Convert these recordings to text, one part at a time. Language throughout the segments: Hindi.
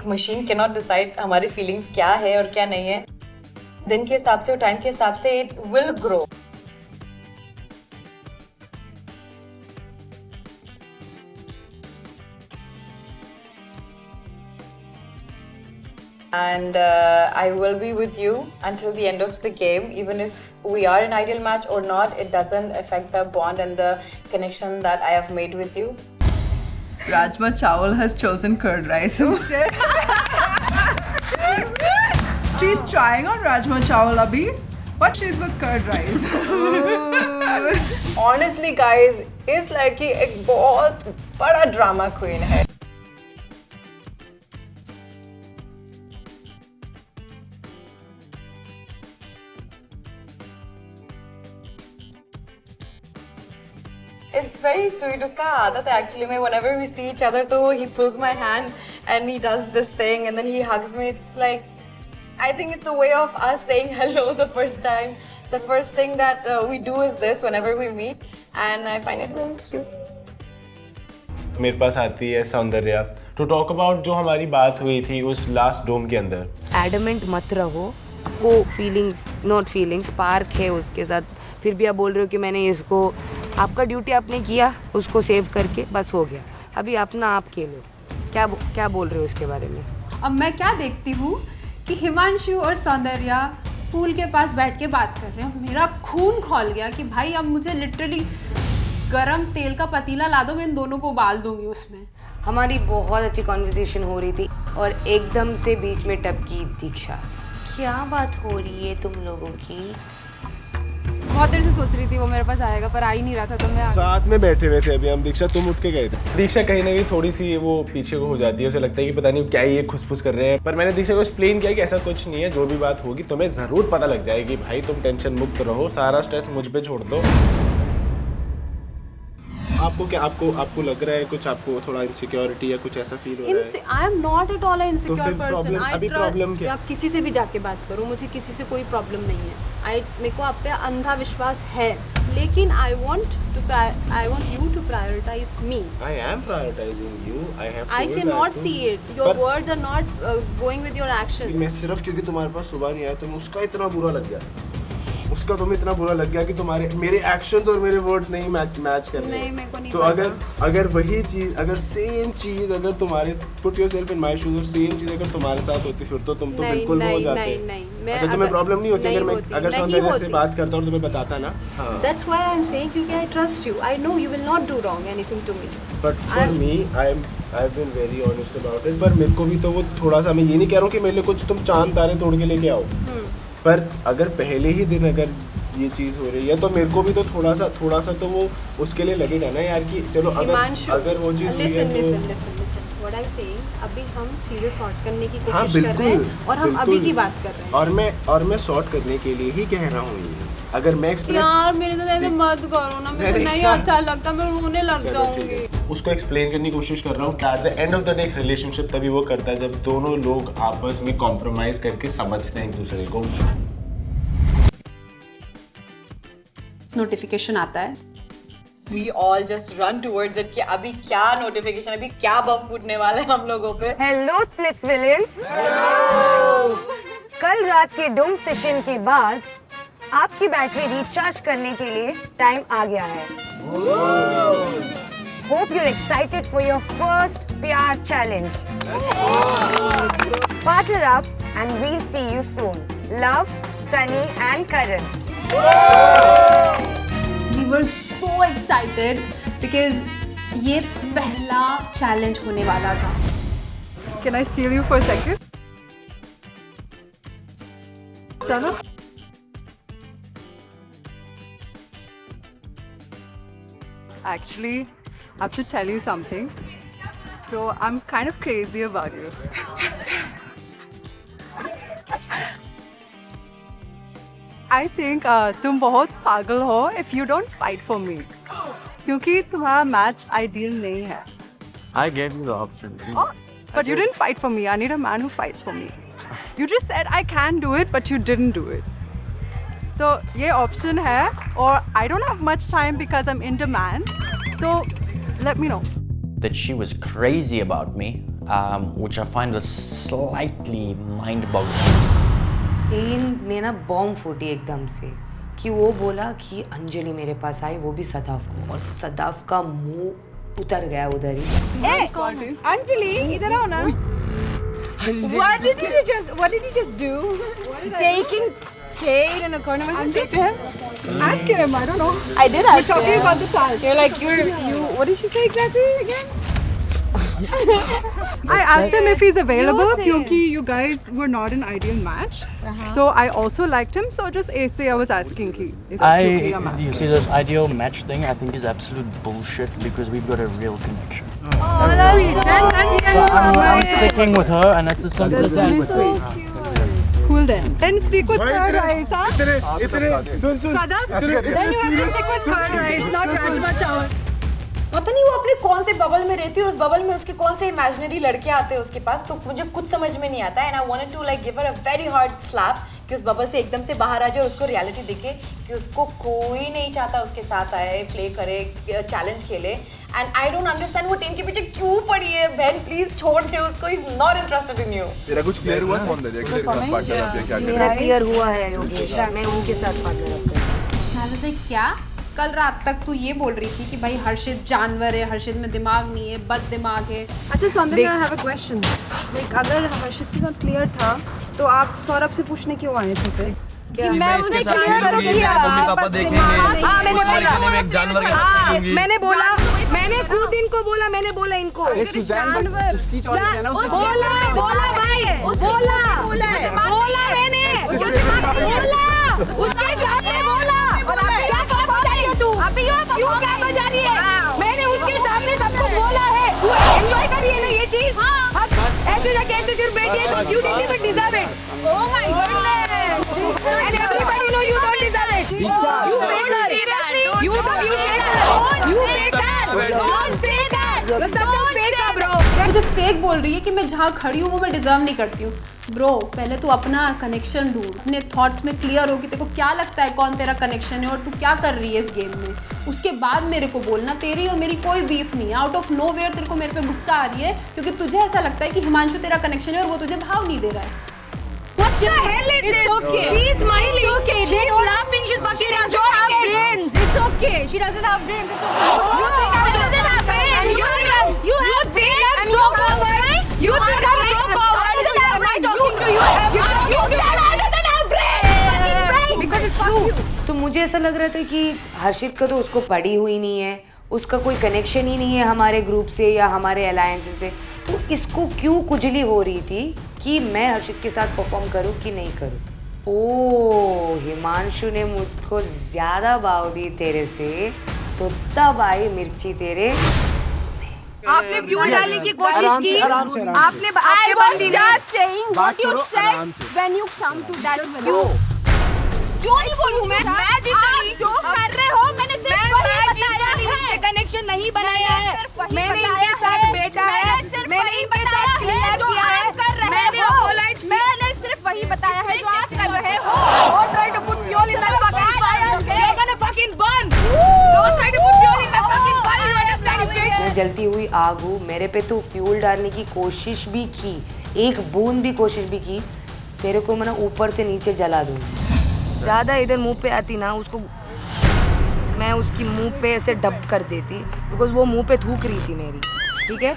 एक मशीन कैन नॉट डिसाइड हमारी फीलिंग्स क्या है और क्या नहीं है. दिन के हिसाब से और टाइम के हिसाब से it will grow. And I will be with you until the end of the game. Even if we are an ideal match or not, it doesn't affect the bond and the connection that I have made with you. Rajma Chawal has chosen curd rice instead. She's trying on Rajma Chawal abhi, but she's with curd rice. Honestly guys, इस लड़की एक बहुत बड़ा drama queen है. It's very sweet. उसका आदत है actually में whenever we see each other तो he pulls my hand and he does this thing and then he hugs me. It's like, I think it's a way of us saying hello the first time. The first thing that we do is this whenever we meet and I find it very cute. मेरे पास आती है सौंदर्या to talk about जो हमारी बात हुई थी उस लास्ट डोम के अंदर. Adamant मत रहो, वो फीलिंग्स नॉट फीलिंग्स पार्क है उसके साथ, फिर भी आप बोल रहे हो कि मैंने इसको, आपका ड्यूटी आपने किया उसको सेव करके बस हो गया, अभी अपना आप खेलो. क्या बोल रहे हो उसके बारे में? अब मैं क्या देखती हूँ कि हिमांशु और सौंदर्या पूल के पास बैठ के बात कर रहे हैं. मेरा खून खौल गया कि भाई अब मुझे लिटरली गरम तेल का पतीला ला दो, मैं इन दोनों को उबाल दूंगी उसमें. हमारी बहुत अच्छी कॉन्वर्सेशन हो रही थी और एकदम से बीच में टपकी दीक्षा. क्या बात हो रही है तुम लोगों की? बहुत देर से सोच रही थी वो मेरे पास आएगा पर आ ही नहीं रहा था, तो मैं साथ में बैठे हुए थे अभी हम. दीक्षा तुम उठ के गए थे. दीक्षा कहीं ना कहीं थोड़ी सी वो पीछे को हो जाती है, उसे लगता है कि पता नहीं क्या ये खुसफुस कर रहे हैं, पर मैंने दीक्षा को एक्सप्लेन किया कि ऐसा कुछ नहीं है, जो भी बात होगी तुम्हें ज़रूर पता लग जाएगी. भाई तुम टेंशन मुक्त रहो, सारा स्ट्रेस मुझ पे छोड़ दो. आपको क्या आपको लग रहा है कुछ, आपको थोड़ा इनसिक्योरिटी या कुछ ऐसा फील हो रहा है? I am not at all insecure person. अभी प्रॉब्लम क्या? आप किसी से भी जाके बात करो, मुझे किसी से कोई प्रॉब्लम नहीं है. मेरे को आप पे अंधा विश्वास है, लेकिन I want you to prioritize me. I am prioritizing you. I can not see it. Your words are not going with your action. मैं सिर्फ क्योंकि तुम्हारे पास सुबह नहीं आया तो उसका इतना बुरा लग गया, उसका तुम्हें इतना बुरा लग गया कि तुम्हारे मेरे एक्शंस और मेरे वर्ड्स नहीं मैच कर रहे. नहीं, मेरे को नहीं. तो अगर वही चीज, अगर सेम चीज अगर तुम्हारे, put yourself in my shoes, और सेम चीज अगर तुम्हारे साथ होती फिर तो तुम तो बिल्कुल हो जाते. नहीं. अच्छा तुम्हें प्रॉब्लम नहीं होती अगर सौंदर्या से बात करता और तुम्हें बताता ना? हाँ. That's why I'm saying क्योंकि I trust you. I know you will not do wrong anything to me. But for me, I've been very honest about it. पर मेरे को भी तो वो थोड़ा सा, मैं ये नहीं कह रहा हूँ कि मेरे लिए कुछ तुम चांद तारे तोड़ के लेके आओ, पर अगर पहले ही दिन अगर ये चीज़ हो रही है तो मेरे को भी तो थोड़ा सा तो वो उसके लिए लगेगा ना यार कि चलो अगर वो चीज़ हुई है तो. What I'm saying, अभी हम चीज़ें सॉर्ट करने की कोशिश कर रहे हैं और हम अभी की बात कर रहे हैं. और मैं सॉर्ट करने के लिए ही कह रहा हूँ ये. अगर मैं एक्सप्रेस, यार मेरे तो ऐसे मत करो ना, मेरे को नहीं अच्छा लगता, मैं रोने लग जाऊंगी. उसको एक्सप्लेन करने की कोशिश कर रहा हूँ. At the end of the day relationship तभी वो करता है जब दोनों लोग आपस में कॉम्प्रोमाइज करके समझते हैं एक दूसरे को. नोटिफिकेशन आता है, We all just run towards it कि अभी क्या नोटिफिकेशन, अभी क्या बम फूटने वाला है हम लोगों पे. Hello splits Williams. कल रात के डोम सेशन के बाद आपकी बैटरी रिचार्ज करने के लिए टाइम आ गया है. Hope you're excited for your first PR challenge. Partner up and we'll see you soon. Love, Sunny and Karan. We were so excited because ये पहला चैलेंज होने वाला था. Can I steal you for a second? चलो. Actually, I have to tell you something. So I'm kind of crazy about you. I think तुम बहुत पागल हो if you don't fight for me. क्योंकि तुम्हारा मैच आइडियल नहीं है. I gave you the option. Oh, but you didn't fight for me. I need a man who fights for me. You just said I can do it, but you didn't do it. तो ये option है और I don't have much time because I'm in demand. So let me know. That she was crazy about me. which I find was slightly mind-boggling. Pen ने ना बॉम्ब फूटी एकदम से कि वो बोला कि अंजलि मेरे पास आई, वो भी सदाफ को, और सदाफ का मुंह उतर गया उधर ही। अंजलि इधर आओ ना। What did you just do? Taking Kate in a corner. What did you say to him? Ask him, I don't know. I did ask We're talking him. about the task. You're like, what did she say exactly again? I asked him if he's available You say. क्योंकि you guys were not an ideal match. So I also liked him. So just ऐसे I was asking कि if क्योंकि I'm You asking. see, this ideal match thing, I think is absolute bullshit because we've got a real connection. Oh, that's so I'm sticking with her, and that's as simple as That's that. really so cool then. Then stick with curd rice, huh? Soon Sadaf, then you have to stick with curd rice, not rajma chawal. पता नहीं वो अपने कौन से बबल में रहती है और उस बबल में उसके कौन से इमेजिनरी लड़के आते हैं उसके पास, तो मुझे कुछ समझ में नहीं आता। And I wanted to like give her a very hard slap कि उस बबल से एकदम से बाहर आ जाए और उसको रियलिटी दिखे कि उसको कोई नहीं चाहता उसके साथ आए, प्ले करे, चैलेंज खेले। एंड आई डोंट अंडरस्टैंड वो टीम के पीछे क्यों पड़ी है। बहन प्लीज छोड़ दे उसको, he is not interested in you. तेरा कुछ क्लियर हुआ सौंदर्य के तेरे साथ पार्टनर क्या मेरा क्लियर हुआ है योगेश, मैं उनके साथ पार्टनर रखती हूँ। मैं बोलती क्या कल रात तक तू ये बोल रही थी कि भाई हर्षित जानवर है, हर्षित में दिमाग नहीं है, बद दिमाग है। अच्छा सौंदर्य, I have a question. Like अगर हर्षित के साथ क्लियर था तो आप सौरभ से पूछने क्यों आए थे फिर? मैं उसे क्लियर करूंगी, मम्मी पापा देखेंगे, हाँ मैंने बोला, मैं एक जानवर के साथ खेलूंगी। मैंने बोला, मैंने खुद इनको बोला, मैंने बोला इनको जानवर बोला भाई, बोला मैंने उसके सामने बोला। और क्या क्या बजा रही है तू? क्यों क्या बजा रही है? मैंने उसके सामने सबको बोला है। तू एंजॉय कर रही है ना ये चीज? ऐसे जाके ऐसे सिर्फ बैठी है तो you didn't even deserve it. Oh my goodness! And everybody know you don't deserve it. You faker. You faker. Don't say that. You're such a faker, bro. मुझे फेक बोल रही है कि मैं जहाँ खड़ी हूँ वो मैं डिजर्व नहीं करती हूँ। ब्रो पहले तू अपना कनेक्शन ढूंढ, अपने थॉट्स में क्लियर हो कि तेरे को क्या लगता है कौन तेरा कनेक्शन है और तू क्या कर रही है इस गेम में। उसके बाद मेरे को बोलना। तेरी और मेरी कोई बीफ नहीं है। आउट ऑफ नो वेयर तेरे को मेरे पे गुस्सा आ रही है क्योंकि तुझे ऐसा लगता है कि हिमांशु तेरा कनेक्शन है और वो तुझे भाव नहीं दे रहा है। What the hell is this? It's okay. She's smiling. It's okay. She's laughing. She's fucking enjoying it. Brains. It's okay. She doesn't have brains. It's okay. You think I doesn't have brains? You think I'm so coward? You think I'm so coward? Am I talking to you? You said I doesn't have brains. Because it's true. तो मुझे ऐसा लग रहा था कि हर्षित का तो उसको पड़ी हुई नहीं है, उसका कोई कनेक्शन ही नहीं है हमारे ग्रुप से या हमारे अलायंस से, तो इसको क्यों कुजली हो रही थी कि मैं हर्षित के साथ परफॉर्म करूं कि नहीं करूं। ओ हिमांशु ने मुझको ज्यादा भाव दी तेरे से, तो तब आई मिर्ची तेरे। आपने फ्यूल डालने की कोशिश की, आपने बंदी क्यों नहीं बोलूं मैं जीत जो कर रहे हो, मैंने सिर्फ वही बताया है, कनेक्शन नहीं बनाया है, मैंने इनके साथ बैठा है, मैंने इनके साथ क्लियर किया है, मैंने अपोलोजाइज, मैंने सिर्फ वही बताया है जो आप कर रहे हो। Don't try to put fuel in my fucking fire. You're gonna fucking burn. Don't try to put fuel in my fucking fire. You understand, bitch? मैं जलती हुई आग हूँ, मेरे पे तो फ्यूल डालने की कोशिश भी की, एक बूंद भी कोशिश भी की, तेरे को मैं ऊपर से नीचे जला दूंगी। ज़्यादा इधर मुंह पे आती ना, उसको मैं उसकी मुंह पे ऐसे डब कर देती, बिकॉज वो मुंह पे थूक रही थी मेरी, ठीक है,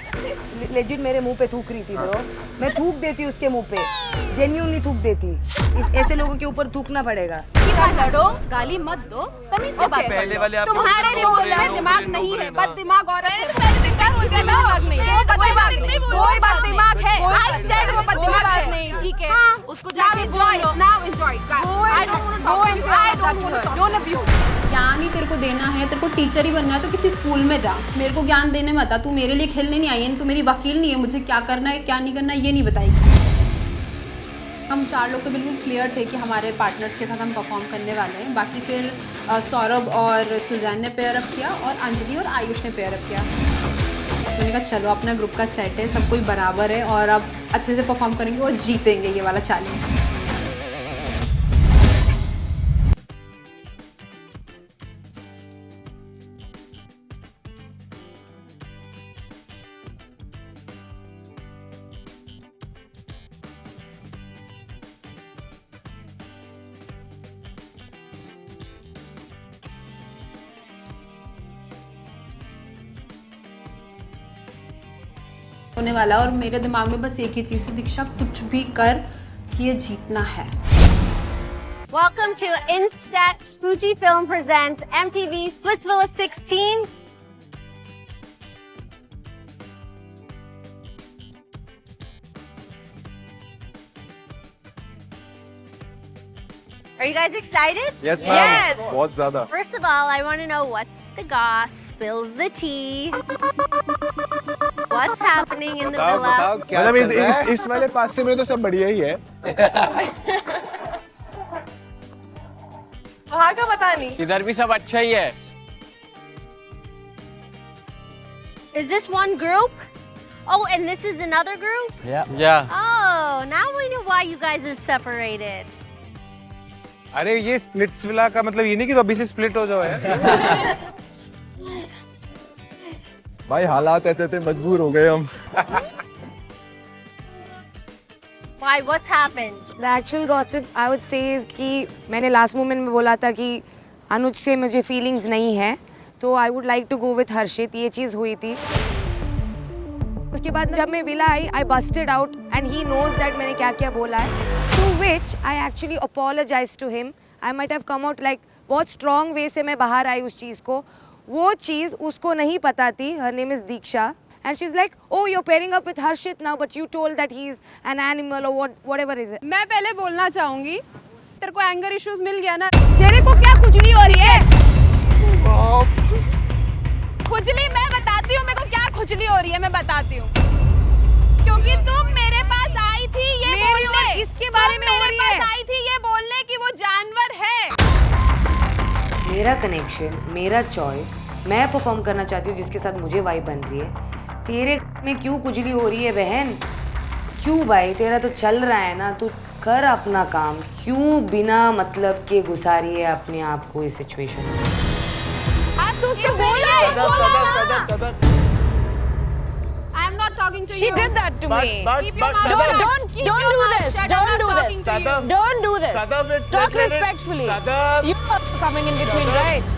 लेजिट मेरे मुंह पे थूक रही थी ब्रो, मैं थूक देती उसके मुंह पे, जेन्युइनली थूक देती। ऐसे लोगों के ऊपर थूकना पड़ेगा। लड़ो, गाली मत दो, तमीज से बात करो। तुम्हारे लिए दिमाग नहीं है, बद दिमाग और दिमाग नहीं है, कोई बात दिमाग है। I said वो बद दिमाग नहीं, ठीक है, उसको जाके enjoy, now enjoy, I don't want to don't abuse। ज्ञान ही तेरे को देना है, तेरे को टीचर ही बनना है तो किसी स्कूल में जा, मेरे को ज्ञान देने मत आ। तू मेरे लिए खेलने नहीं आई है, तू मेरी वकील नहीं है, मुझे क्या करना है क्या नहीं करना ये नहीं बताएगी। हम चार लोग तो बिल्कुल क्लियर थे कि हमारे पार्टनर्स के साथ हम परफॉर्म करने वाले हैं। बाकी फिर सौरभ और सुजैन ने पेयर अप किया और अंजलि और आयुष ने पेयर अप किया। मैंने कहा चलो अपना ग्रुप का सेट है, सब कोई बराबर है और अब अच्छे से परफॉर्म करेंगे और जीतेंगे ये वाला चैलेंज। होने वाला है और मेरे दिमाग में बस एक ही चीज़ है, दीक्षा कुछ भी कर कि ये जीतना है। Welcome to Instax Fujifilm presents MTV Splitsvilla 16. Are you guys excited? Yes, ma'am. Yes. बहुत ज़्यादा. First of all, I want to know what's the goss. Spill the tea. What's happening in the villa? मतलब इस वाले पासे में तो सब बढ़िया ही है. वहाँ का पता नहीं. इधर भी सब अच्छा ही है. Is this one group? Oh, and this is another group? Yeah. Oh, now we know why you guys are separated. अरे ये स्प्लिट्सविला का मतलब ये नहीं कि तो अभी से स्प्लिट हो जाओ यार. भाई हालात ऐसे थे मजबूर हो गए हम. Why? What's happened? The actual gossip I would say is कि मैंने last moment में बोला था कि अनुज से मुझे feelings नहीं है, तो I would like to go with हर्षित. ये चीज़ हुई थी. उसके बाद जब मैं villa I, I busted out and he knows that मैंने क्या क्या बोला है. To which I actually apologized to him. I might have come out like बहुत strong way से मैं बाहर आई उस चीज़ को. वो चीज़ उसको नहीं पता थी. Her name is Deeksha. And she's like, oh, you're pairing up with Harshit now, but you told that he's an animal or whatever is it. मैं पहले बोलना चाहूंगी, तेरे को एंगर इश्यूज मिल गया ना? तेरे को क्या खुजली हो रही है? खुजली मैं बताती हूँ, मेरे को क्या खुजली हो रही है मैं बताती हूँ. क्योंकि तुम मेरे पास आई थी ये बोलने, इसके बारे में हो रही है. मेरे पास आई थी ये बोलने कि वो जानवर है. मेरा कनेक्शन, मेरा चॉइस, मैं परफॉर्म करना चाहती हूँ जिसके साथ मुझे वाइब बन रही है. तेरे में क्यों खुजली हो रही है बहन? क्यों भाई? तेरा तो चल रहा है ना, तू कर अपना काम. क्यों बिना मतलब के घुसा रही है अपने आप को इस सिचुएशन में? आप तो उससे बोलो इसको ना. I am not talking to you. She did that to me. Keep your mouth shut. Don't do this. Don't do this. Don't do this. Talk respectfully. You also coming in between, right?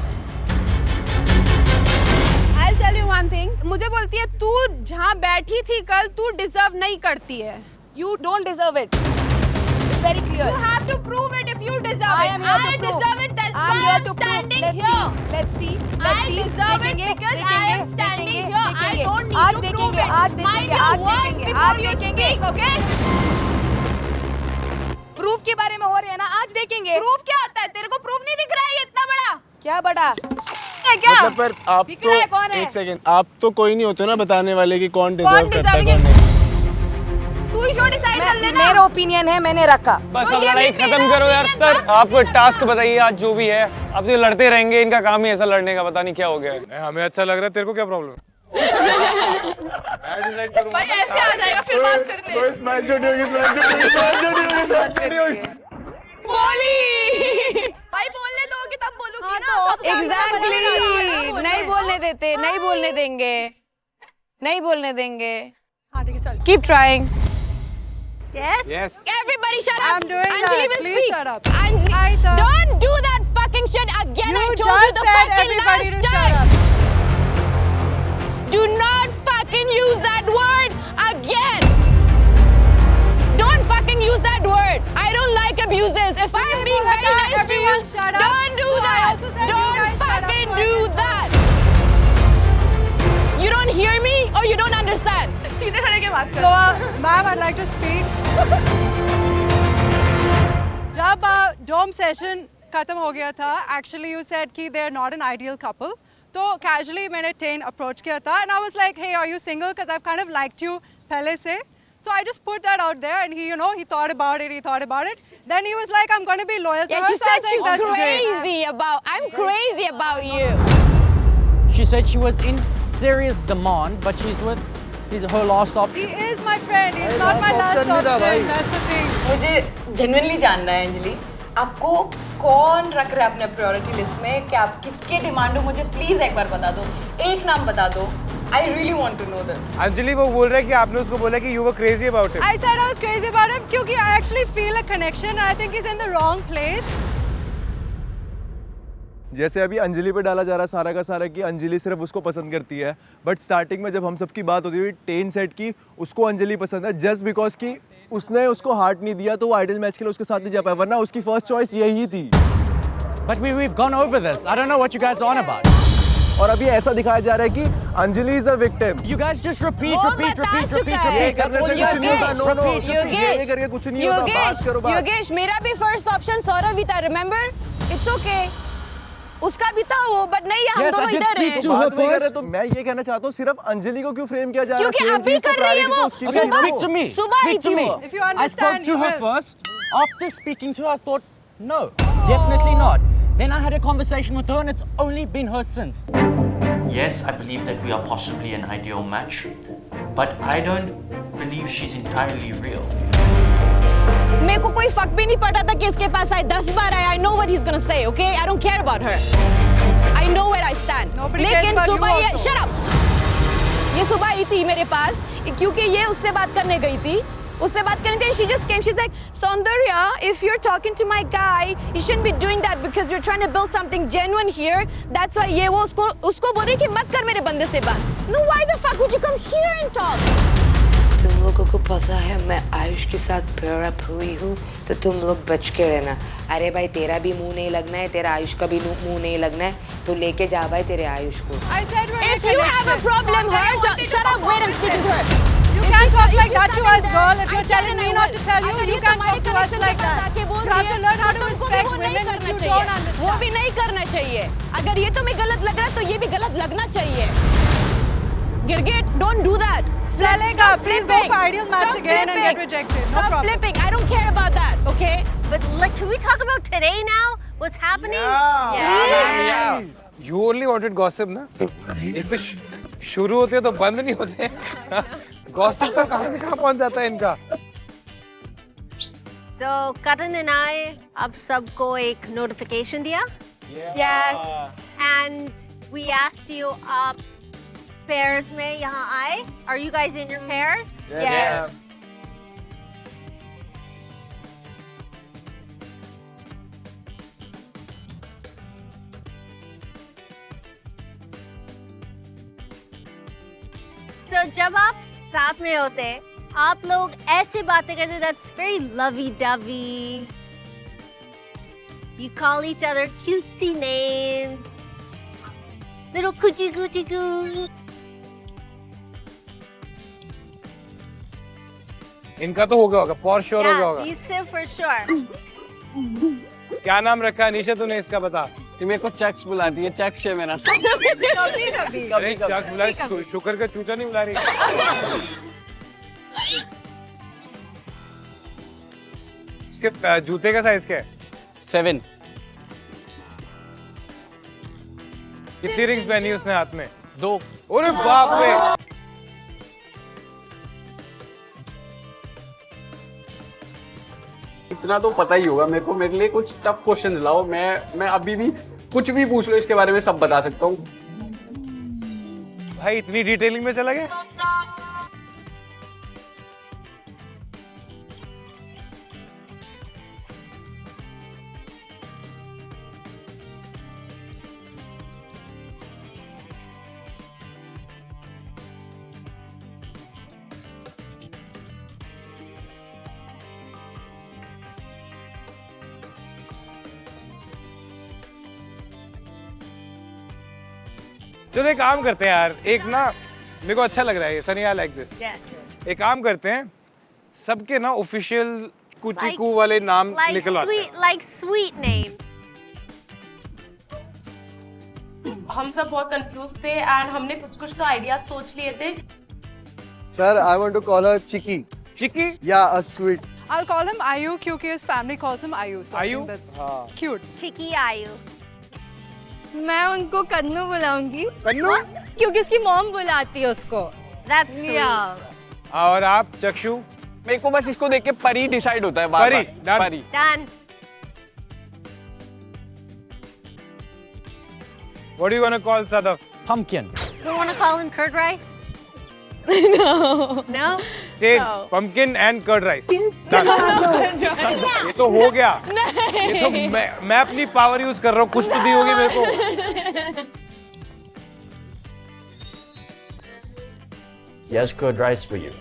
I'll tell you one thing. मुझे बोलती है तू जहाँ बैठी थी कल तू डिजर्व नहीं करती है. You don't deserve it. It's very clear. You have to prove it if you deserve it. I deserve it. That's why I'm standing here. Let's see. I deserve it because I am standing here. I don't need to prove it. Mind your words before you speak, okay? Proof के बारे में हो रहे हैं ना, आज देखेंगे. प्रूफ क्या होता है? तेरे को प्रूफ नहीं दिख रहा है ये इतना बड़ा? क्या बड़ा? है क्या? मतलब पर आप दिख तो रहा है कौन है? एक सेकंड, आप तो कोई नहीं होते ना बताने वाले कि कौन डिजर्व करता है deserving कौन है? नहीं. तू ही शो डिसाइड कर लेना. मेरा ओपिनियन है, मैंने रखा. बस तो अब ये लड़ाई भी खत्म मेरा करो यार. opinion सर आप टास्क बताइए आज जो भी है. अब तो ये लड़ते रहेंगे, इनका काम ही ऐसा लड़ने का. पता नहीं क्या हो गया है. हमें अच्छा लग रहा है. तेरे को क्या प्रॉब्लम है? भाई ऐसे आ जाएगा फिर बात करने. कोई स्माइल छोटी होगी, स्माइल छोटी होगी. भाई बोलने दोगे तब बोलूंगी ना. Exactly. नहीं बोलने देते, नहीं बोलने देंगे, नहीं बोलने देंगे. हाँ ठीक है चल. Keep trying. Yes? Yes. Everybody shut up. I'm doing Anjali that. will Please speak. shut up. Anjali, Hi, sir. don't do that fucking shit again. You I told you just the said fucking everybody last to time. shut up. Do not fucking use that word again. Don't fucking use that word. I don't like abuses. If I'm being very nice to you, shut up. don't do So I that. also said you Don't guys shut up, fucking so I do can that. You don't hear me or you don't understand. सीधे खड़े के बात कर. So, ma'am, I'd like to speak. जब डोम सेशन खत्म हो गया था, actually you said कि they are not an ideal couple. तो casually मैंने Tane approach किया था, and I was like, hey, are you single? Because I've kind of liked you पहले से. So I just put that out there, and he, you know, he thought about it. Then he was like, I'm going to be loyal to Yeah, her. she So I said think she's that's crazy about. I'm crazy about you. She said she was in serious demand, but she's with her last He option. is my friend. He's not my last option. That's the thing. मुझे genuinely जानना है अंजलि, आपको कौन रख रहा है अपने प्रायोरिटी लिस्ट में कि आप किसके डिमांड हो? मुझे प्लीज एक बार बता दो, एक नाम बता दो. I really want to know this. Anjali वो बोल रहा है कि आपने उसको बोला कि you were crazy about it. I said I was crazy about him क्योंकि I actually feel a connection and I think he's in the wrong place. जैसे अभी अंजलि पे डाला जा रहा है सारा का सारा कि अंजलि सिर्फ उसको पसंद करती है, बट स्टार्टिंग में जब हम सबकी बात होती थी टेन सेट की, उसको अंजलि पसंद है जस्ट बिकॉज कि उसने उसको हार्ट नहीं दिया तो वो आइडल मैच के लिए उसके साथ नहीं जा पाया, वरना उसकी फर्स्ट चॉइस यही थी। But we've gone over this. I don't know what you guys are on about. और अभी ऐसा दिखाया जा रहा है कि Anjali is a victim. You guys just repeat. ये करने से कुछ नहीं होता। नो नो, ये करके कुछ नहीं होता। बात करो बात। योगेश, मेरा भी फर्स्ट ऑप्शन सौरभ ही था, रिमेंबर? इट्स ओके, उसका भी था वो, बट नहीं, हम दोनों इधर हैं। बात नहीं कर रहे, तो मैं ये कहना चाहता हूँ सिर्फ अंजलि को क्यों फ्रेम किया जा रहा है? क्योंकि अभी कर रही है वो। Speak to me. सुबह ही Speak to थी me. वो। If you I spoke understand, to you her will. first. After speaking to her, I thought, no, definitely not. Then I had a conversation with her, and it's only been her since. Yes, I believe that we are possibly an ideal match, but I don't believe she's entirely real. मेरे को कोई फक भी नहीं पता था कि इसके पास आए 10 बार आए। I know what he's gonna say, okay? I don't care about her. I know where I stand. Nobody cares लेकिन about you सुबह ये also. shut up. ये सुबह आई थी मेरे पास क्योंकि ये उससे बात करने गई थी। उससे बात करने थी, she just came. She's like, Saundarya, if you're talking to my guy, you shouldn't be doing that because you're trying to build something genuine here. That's why ये वो उसको बोल रही कि मत कर मेरे बंदे से बात। No, why the fuck would you come here and talk? तुम लोगों को पता है मैं आयुष के साथ पेयर अप हुई हूँ, तो तुम लोग बच के रहना। अरे भाई, तेरा भी मुंह नहीं लगना है, तेरा आयुष का भी मुंह नहीं लगना है, तो लेके जा भाई तेरे आयुष को। I said we're in a If you have a connection. problem, shut up, wait and speak to her. You can't talk like that to us, girl. If you're telling me not to tell you, you can't talk to us like that. You have to learn how to respect women which you don't understand. वो भी नहीं करना चाहिए। अगर ये तुम्हें गलत लग रहा है, तो ये भी गलत लगना चाहिए। गिरगिट, don't do that. Chalega, please go for ideal match again and get rejected. No Stop problem. flipping. I don't care about that, okay? But like, can we talk about today now? What's happening? You only wanted gossip, ना? एक तो शुरू होते हैं तो बंद नहीं होते। Gossip का कहाँ पहुँच जाता है इनका? So Karan and I अब सबको एक notification दिया. Yes. And we asked you आप pairs में यहाँ आए. Are you guys in your pairs? Yes. So जब आप साथ में होते, आप लोग ऐसे बातें करते. That's very lovey-dovey. You call each other cutesy names. Little coochie coochie coo. इनका तो हो गया होगा, for sure हो गया Yeah, होगा। these two for sure. क्या नाम रखा है निशा तूने इसका बता? मेरे को चक्स बुलाती है, चक्स है मेरा नाम। कभी कभी. अरे चक बुला, शुक्र का चूचा नहीं बुला रही। इसके जूते का साइज क्या है? 7। कितनी रिंग्स पहनी उसने हाथ में? 2। अरे बाप रे! इतना तो पता ही होगा मेरे को, मेरे लिए कुछ टफ क्वेश्चंस लाओ, मैं अभी भी कुछ भी पूछ लो इसके बारे में सब बता सकता हूँ। भाई इतनी डिटेलिंग में चला गया? चलो एक काम करते हैं यार, एक ना मेरे को अच्छा लग रहा है ये, सनी आई लाइक दिस। एक काम करते हैं, सबके ना ऑफिशियल कुचिकू वाले नाम निकलवाते हैं। Like sweet name. हम सब बहुत कंफ्यूज थे एंड हमने कुछ तो आइडियाज सोच लिए थे। Sir, I want to call her Chiki. Chikki? Yeah, a sweet. I'll call him Ayu क्योंकि his family calls him Ayu. So I Ayu? think that's cute. Chiki Ayu. मैं उनको कन्नू बुलाऊंगी कन्नू? क्योंकि उसकी मॉम बुलाती है उसको। That's sweet. और आप चक्षु? मेरे को बस इसको देख के परी डिसाइड होता है बार परी, बार। done. परी। Done. What do you wanna call Sadaf? Pumpkin. You want to call him curd rice? No. No? Take pumpkin and curd rice. ये तो हो गया. ये तो मैं अपनी पावर यूज कर रहा हूँ. कुछ तो दी होगी मेरे को. Yes, curd rice for you.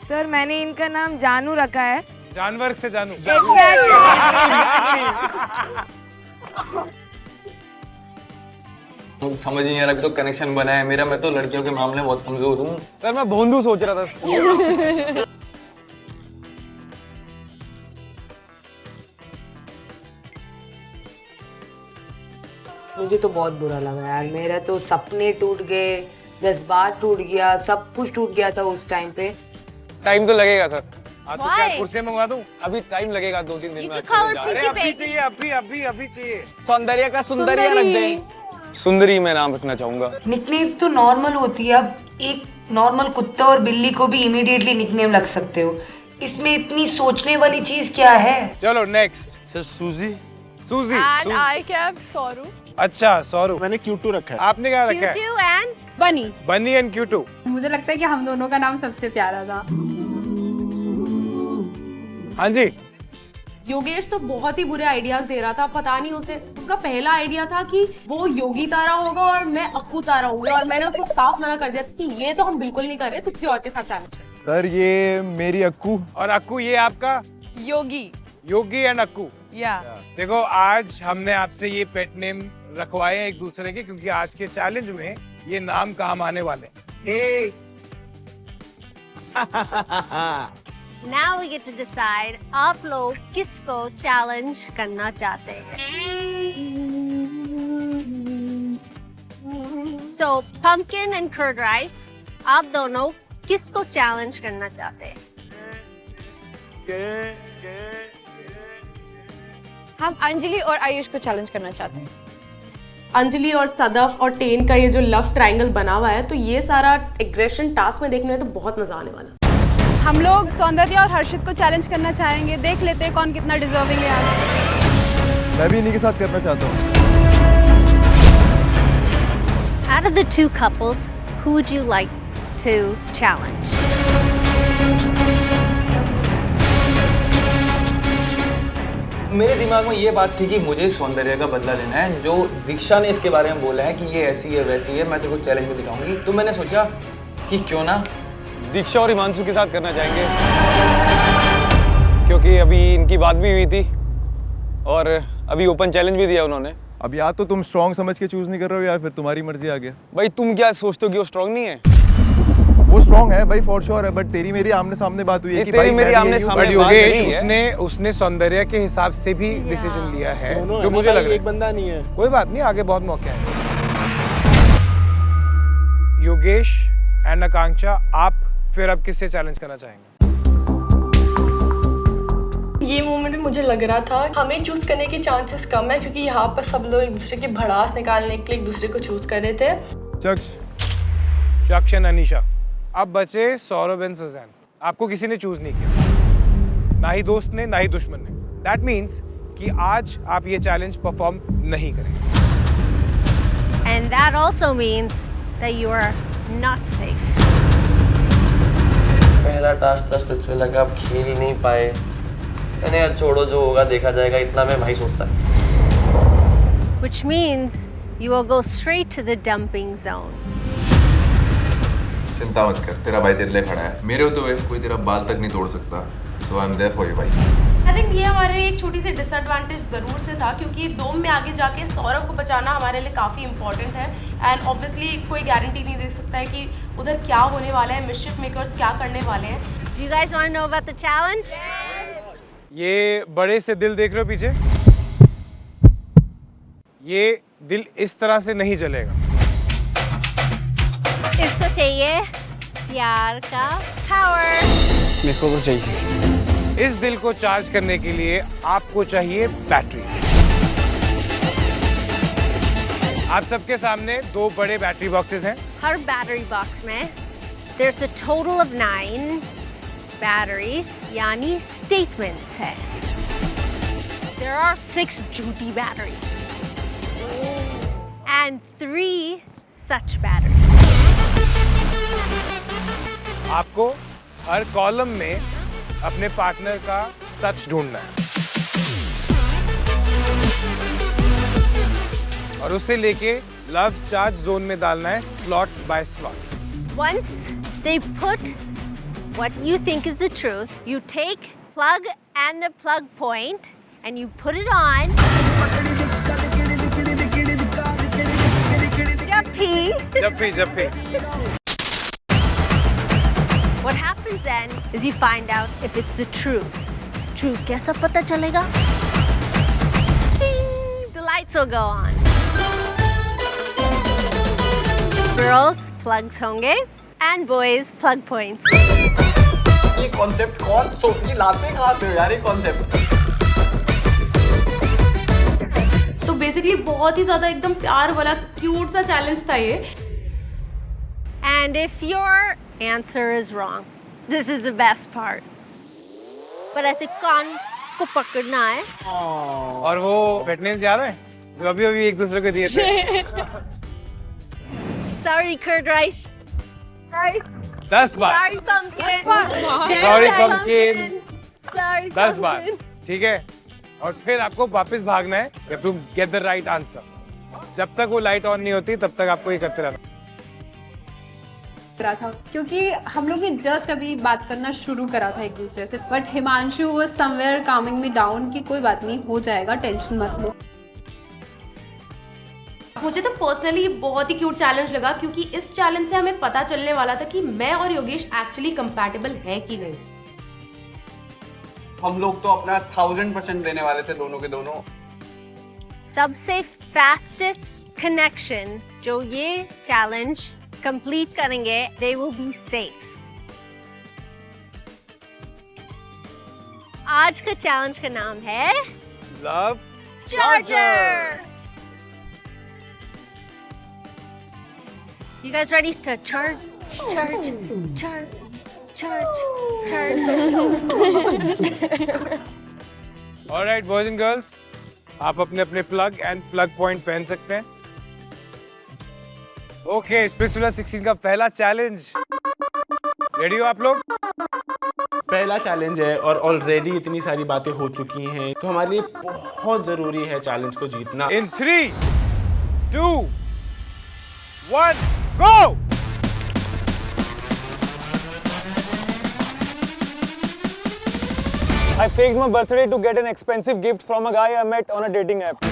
Sir मैंने इनका नाम जानू रखा है. जानवर से जानू. समझ नहीं आ रहा, अभी तो कनेक्शन बना है मेरा. मैं तो लड़कियों के मामले में बहुत कमजोर हूँ. सर मैं भोंदू सोच रहा था. मुझे तो बहुत बुरा लगा यार. मेरा तो सपने टूट गए, जज्बात टूट गया, सब कुछ टूट गया था उस टाइम पे. टाइम तो लगेगा सर. आप तो क्या Why? कुर्सियाँ मंगवा दूं? अभी टाइम लगेगा 2-3 दिन You में. could call her अरे Pinky अभी Baby. चाहिए, अभी चाहिए. सौंदर्य का सुंदरिया रख दे. सुंदरी मैं नाम रखना चाहूंगा. निकनेम तो नॉर्मल होती है. अब एक नॉर्मल कुत्ता और बिल्ली को भी इमीडिएटली निकनेम लग सकते हो. इसमें इतनी सोचने वाली चीज क्या है? चलो नेक्स्ट. Sir, Suzy. सूजी. I kept Soru. अच्छा सौरू. मैंने Q2 रखा है. आपने क्या रखा है? Q2 and बनी. बनी एंड Q2. मुझे लगता है कि हम दोनों का नाम सबसे प्यारा था. हाँ जी. योगेश तो बहुत ही बुरे आइडियाज दे रहा था. पता नहीं उसका पहला आइडिया था कि वो योगी तारा होगा और मैं अक्कू तारा होंगे, और मैंने उसको साफ मना कर दिया कि ये तो हम बिल्कुल नहीं कर रहे, किसी और के साथ चैलेंज. सर ये मेरी अक्कू. और अक्कू ये आपका? Yogi. Yogi and Akku. Yeah. देखो आज हमने आपसे ये पेट नेम रखवाए हैं एक दूसरे के, क्योंकि आज के चैलेंज में ये नाम काम आने वाले. now we get to decide आप लोग किसको चैलेंज करना चाहते हैं. So pumpkin and curd rice, आप दोनों किसको चैलेंज करना चाहते हैं? हम अंजलि और आयुष को चैलेंज करना चाहते हैं. अंजलि और सदफ और टेन का ये जो लव ट्रायंगल बना हुआ है, तो ये सारा एग्रेशन टास्क में देखने में तो बहुत मजा आने वाला. हम लोग सौंदर्य और हर्षित को चैलेंज करना चाहेंगे. देख लेते हैं कौन कितना डिजर्विंग है आज. मैं भी इन्हीं के साथ करना चाहता हूँ. Out of the two couples, who would you like to challenge? मेरे दिमाग में ये बात थी कि मुझे सौंदर्य का बदला लेना है. जो दीक्षा ने इसके बारे में बोला है कि ये ऐसी है वैसी है, मैं तेरे को चैलेंज में दिखाऊंगी. तो मैंने सोचा कि क्यों ना दीक्षा और हिमांशु के साथ करना चाहेंगे, क्योंकि अभी इनकी बात भी हुई थी और अभी ओपन चैलेंज भी दिया उन्होंने. अब या तो तुम स्ट्रॉन्ग समझ के चूज नहीं कर रहे हो या फिर तुम्हारी मर्जी आ गया. भाई तुम क्या सोचते हो कि वो स्ट्रॉन्ग नहीं है? वो स्ट्रॉन्ग है भाई, फॉर श्योर है, बट तेरी मेरी आमने सामने बात हुई है कि भाई मेरी आमने सामने बात योगेश उसने सौंदर्य के हिसाब से भी डिसीजन लिया है, जो मुझे लग रहा है. एक बंदा नहीं है. कोई बात नहीं, आगे बहुत मौके हैं. योगेश एंड आकांक्षा, आप फिर अब किससे चैलेंज करना चाहेंगे? ये मोमेंट में मुझे लग रहा था हमें चूज करने के चांसेस कम है, क्योंकि यहाँ पर सब लोग एक दूसरे की भड़ास निकालने के लिए एक दूसरे को चूज कर रहे थे. चक्ष एंड अनीशा. अब बचे सौरभ एंड सुजैन. आपको किसी ने चूज नहीं किया, ना ही दोस्त ने ना ही दुश्मन ने. दैट मीन्स कि आज आप ये चैलेंज परफॉर्म नहीं करेंगे. And that also means that you are not safe. पहला टास्क था स्पिट्सविला लगा, आप खेल ही नहीं पाए. मैंने यार छोड़ो, जो होगा देखा जाएगा, इतना मैं भाई सोचता. Which means you will go straight to the dumping zone. चिंता मत कर, तेरा भाई तेरे लिए खड़ा है. मेरे होते हुए कोई तेरा बाल तक नहीं तोड़ सकता. So I'm there for you भाई. आई थिंक ये हमारे लिए एक छोटी सी डिसएडवांटेज ज़रूर से था, क्योंकि डोम में आगे जाके सौरभ को बचाना हमारे लिए काफ़ी इंपॉर्टेंट है. एंड ऑब्वियसली कोई गारंटी नहीं दे सकता है कि उधर क्या होने वाला है, मिसचिफ मेकर्स क्या करने वाले हैं. Do you guys want to know about the challenge? ये बड़े से दिल देख रहे हो पीछे? ये दिल इस तरह से नहीं जलेगा. इसको चाहिए प्यार का पावर. मेरे को तो चाहिए. इस दिल को चार्ज करने के लिए आपको चाहिए बैटरीज. आप सबके सामने 2 बड़े बैटरी बॉक्सेस हैं. हर बैटरी बॉक्स में there's a total of 9 batteries, यानी statements है. There are 6 झूठी batteries and 3 such batteries. आपको हर कॉलम में अपने पार्टनर का सच ढूंढना है और उसे लेके लव चार्ज जोन में डालना है slot by slot. Once they put what you think is the truth, you take plug and the plug point and you put it on. Jappi. What happens then is you find out if it's the truth. Truth कैसा पता चलेगा? Ding! The lights will go on. Girls plugs होंगे and boys plug points. ये कॉन्सेप्ट कौन सोच के लाते कहाँ से हो यार ये कॉन्सेप्ट? तो बेसिकली बहुत ही ज़्यादा एकदम प्यार वाला क्यूट सा चैलेंज था ये। And if your answer is wrong, this is the best part. But ऐसे कान को पकड़ना है। और वो वेटनेस याद है जो अभी एक दूसरे को दिए थे? Sorry, curd rice. Sorry. 10 बार। Sorry, pumpkin. Sorry, pumpkin. Sorry, 10 बार, ठीक है? और फिर आपको वापस भागना है जब तुम गेट द राइट आंसर। जब तक वो लाइट ऑन नहीं होती तब तक आपको ये करते रहना था, क्योंकि हम लोग ने जस्ट अभी बात करना शुरू करा था एक दूसरे से, but Himanshu was somewhere Kameng me down कि कोई बात नहीं, हो जाएगा, टेंशन मत लो। मुझे तो पर्सनली बहुत ही क्यूट चैलेंज लगा क्योंकि इस चैलेंज से हमें पता चलने वाला था कि मैं और योगेश एक्चुअली कंपैटिबल हैं कि नहीं। हम लोग तो अपना 1000% देने वाले थे दोनों के दोनों। सबसे fastest connection जो ये challenge complete करेंगे, they will be safe. आज का challenge का नाम है love Charger. You guys ready to charge? Alright, boys and girls, आप अपने अपने प्लग एंड प्लग पॉइंट पहन सकते हैं। ओके, स्पिट्सविला 16 का पहला चैलेंज। रेडी हो आप लोग? पहला चैलेंज है और ऑलरेडी इतनी सारी बातें हो चुकी हैं, तो हमारे लिए बहुत जरूरी है चैलेंज को जीतना। In 3, 2, 1, go! I faked my birthday to get an expensive gift from a guy I met on a dating app.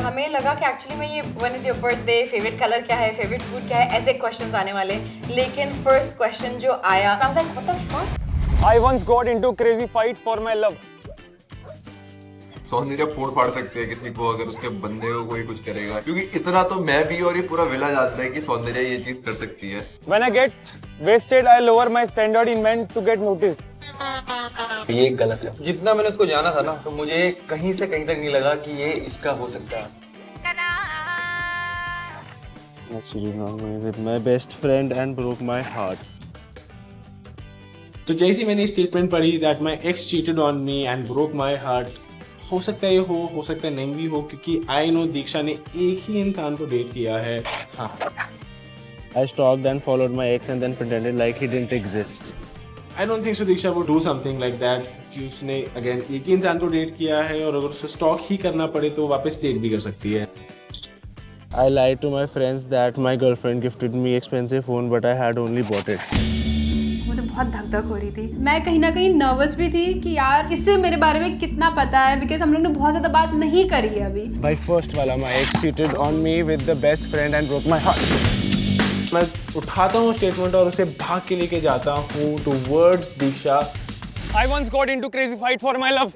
हमें लगा कि एक्चुअली में ये when is your birthday, favourite colour क्या है, फेवरेट फूड क्या है, ऐसे क्वेश्चंस आने वाले, लेकिन फर्स्ट क्वेश्चन जो आया, I was like, what the fuck? I once got into a crazy fight for my love. सौंदर्य फोड़ फाड़ सकते हैं किसी को अगर उसके बंदे को कोई कुछ करेगा, क्योंकि इतना तो मैं भी और ये पूरा विला जानता है कि सौंदर्य ये चीज कर सकती है। When I get wasted, I lower my standard in men to get noticed. ये गलत है। जितना मैंने उसको जाना था ना, तो मुझे कहीं से कहीं तक नहीं लगा कि ये इसका हो सकता है। Cheated on me with my best friend and broke my heart. तो जैसी मैंने स्टेटमेंट पढ़ी that my ex cheated on me and broke my heart, हो सकता है ये हो सकता है नहीं भी हो, क्योंकि आई नो दीक्षा ने एक ही इंसान को डेट किया है। हाँ। I stalked and followed my ex and then pretended like he didn't exist. I don't think so Diksha would do something like that, कि उसने अगेन एक ही इंसान को डेट किया है और अगर उसे स्टॉक ही करना पड़े तो वापस डेट भी कर सकती है। I lied to my friends that my girlfriend gifted me expensive phone, but I had only bought it. मुझे बहुत धक धक हो रही थी, मैं कहीं ना कहीं नर्वस भी थी कि यार इससे मेरे बारे में कितना पता है, बिकॉज हम लोग ने बहुत ज़्यादा बात नहीं करी है अभी। My first वाला, my ex cheated on me with the best friend and broke my heart. मैं उठाता हूँ स्टेटमेंट और उसे भाग के लेके जाता हूँ towards Diksha. I once got into crazy fight for my love.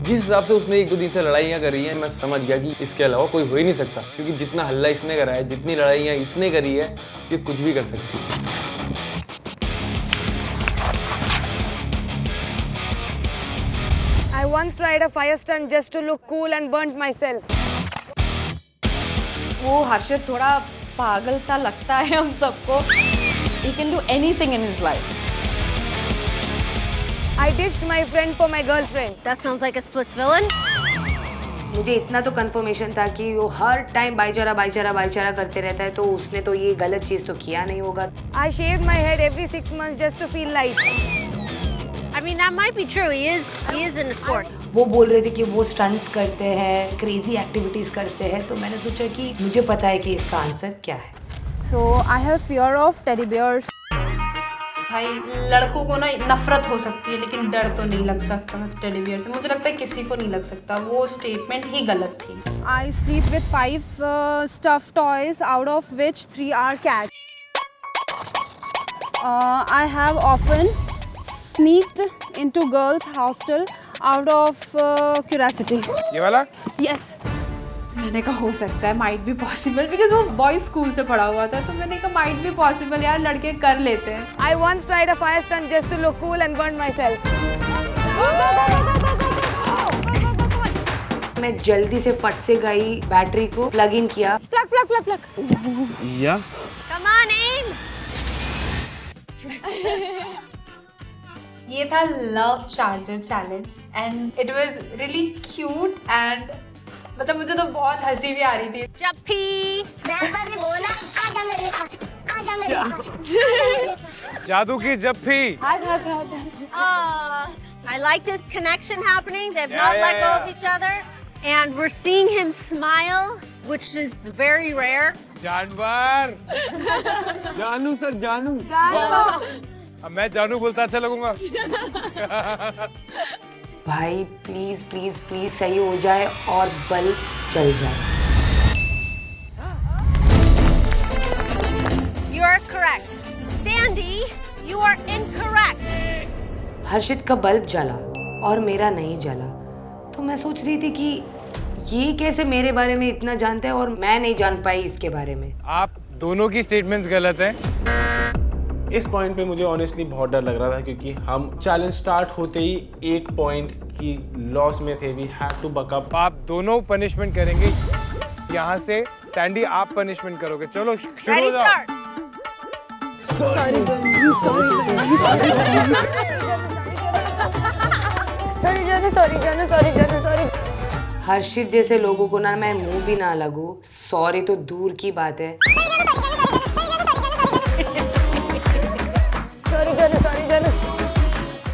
जिस हिसाब से उसने एक दो दिन से लड़ाइयाँ करी हैं, मैं समझ गया कि इसके अलावा कोई हो ही नहीं सकता, क्योंकि जितना हल्ला इसने करा है, जितनी लड़ाइयाँ इसने करी है, ये कुछ भी कर सकती है। I once tried a fire stunt just to look cool and burnt myself. वो हर्षित थोड़ा पागल सा लगता है हम सबको। He can do anything in his life. I ditched my friend for my girlfriend. That sounds like a Splits villain. मुझे इतना तो कंफर्मेशन था कि वो हर टाइम भाईचारा करते रहता है, तो उसने तो ये गलत चीज़ तो किया नहीं होगा। I shave my head every 6 months just to feel light. I mean, that might be true. He is in a sport. वो बोल रहे थे कि वो स्टंट्स करते हैं, क्रेजी एक्टिविटीज़ करते हैं, तो मैंने सोचा कि मुझे पता है कि इसका आंसर क्या है। So I have fear of teddy bears. भाई लड़कों को ना नफरत हो सकती है लेकिन डर तो नहीं लग सकता टेडी बियर से। मुझे लगता है किसी को नहीं लग सकता, वो स्टेटमेंट ही गलत थी। I sleep with 5 stuffed toys out of which 3 are cats. I have often sneaked into girls' hostel out of curiosity. ये वाला? Yes. मैंने कहा हो सकता है, माइट बी पॉसिबल, बिकॉज वो बॉयज स्कूल से पढ़ा हुआ था, तो मैंने कहा माइट बी पॉसिबल, यार लड़के कर लेते हैं। I once tried a fire stunt just to look cool and burned myself. मैं जल्दी से फट से गई, बैटरी को प्लग इन किया। प्लग। या Come on, aim. ये था love charger challenge and it was really cute and मतलब मुझे तो बहुत हंसी भी आ रही थी। Juppy. जादू की जप्पी। I like this connection happening. They've not let go of each other. And we're seeing him smile, which is very rare. जानवर। जानू सर, जानू। अब मैं जानू बोलता अच्छा लगूंगा। भाई प्लीज प्लीज प्लीज सही हो जाए और बल्ब चल जाए। You are correct. Sandy, you are incorrect. हर्षित का बल्ब जला और मेरा नहीं जला, तो मैं सोच रही थी कि ये कैसे मेरे बारे में इतना जानता है और मैं नहीं जान पाई इसके बारे में। आप दोनों की स्टेटमेंट्स गलत हैं। इस पॉइंट पे मुझे ऑनेस्टली बहुत डर लग रहा था क्योंकि हम चैलेंज स्टार्ट होते ही 1 पॉइंट की लॉस में थे। We have to buck up. आप दोनों पनिशमेंट करेंगे यहाँ से। सैंडी आप पनिशमेंट करोगे। चलो शुरू हो जाओ। सॉरी। हर्षित जैसे लोगों को ना मैं मुंह भी ना लगूं, सॉरी तो दूर की बात है। सॉरी।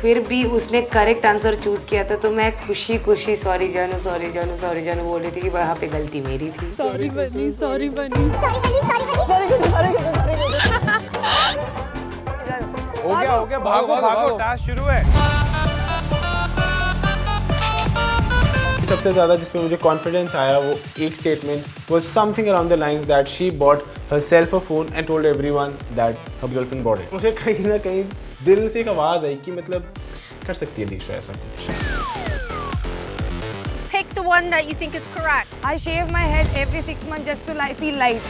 फिर भी उसने करेक्ट आंसर चूज किया था, तो मैं खुशी सॉरी जानू बोल रही थी कि वहाँ पे गलती मेरी थी। सॉरी बनी। हो गया भागो टास्क शुरू है। सबसे ज़्यादा जिस पे मुझे कॉन्फिडेंस आया वो एक statement was something around the lines that she bought herself a phone and told everyone that her girlfriend bought it. मुझे कहीं ना कहीं दिल से एक आवाज़ आई कि मतलब कर सकती है दीक्षा ऐसा कुछ। Pick the one that you think is correct. I shave my head every 6 months just to feel light.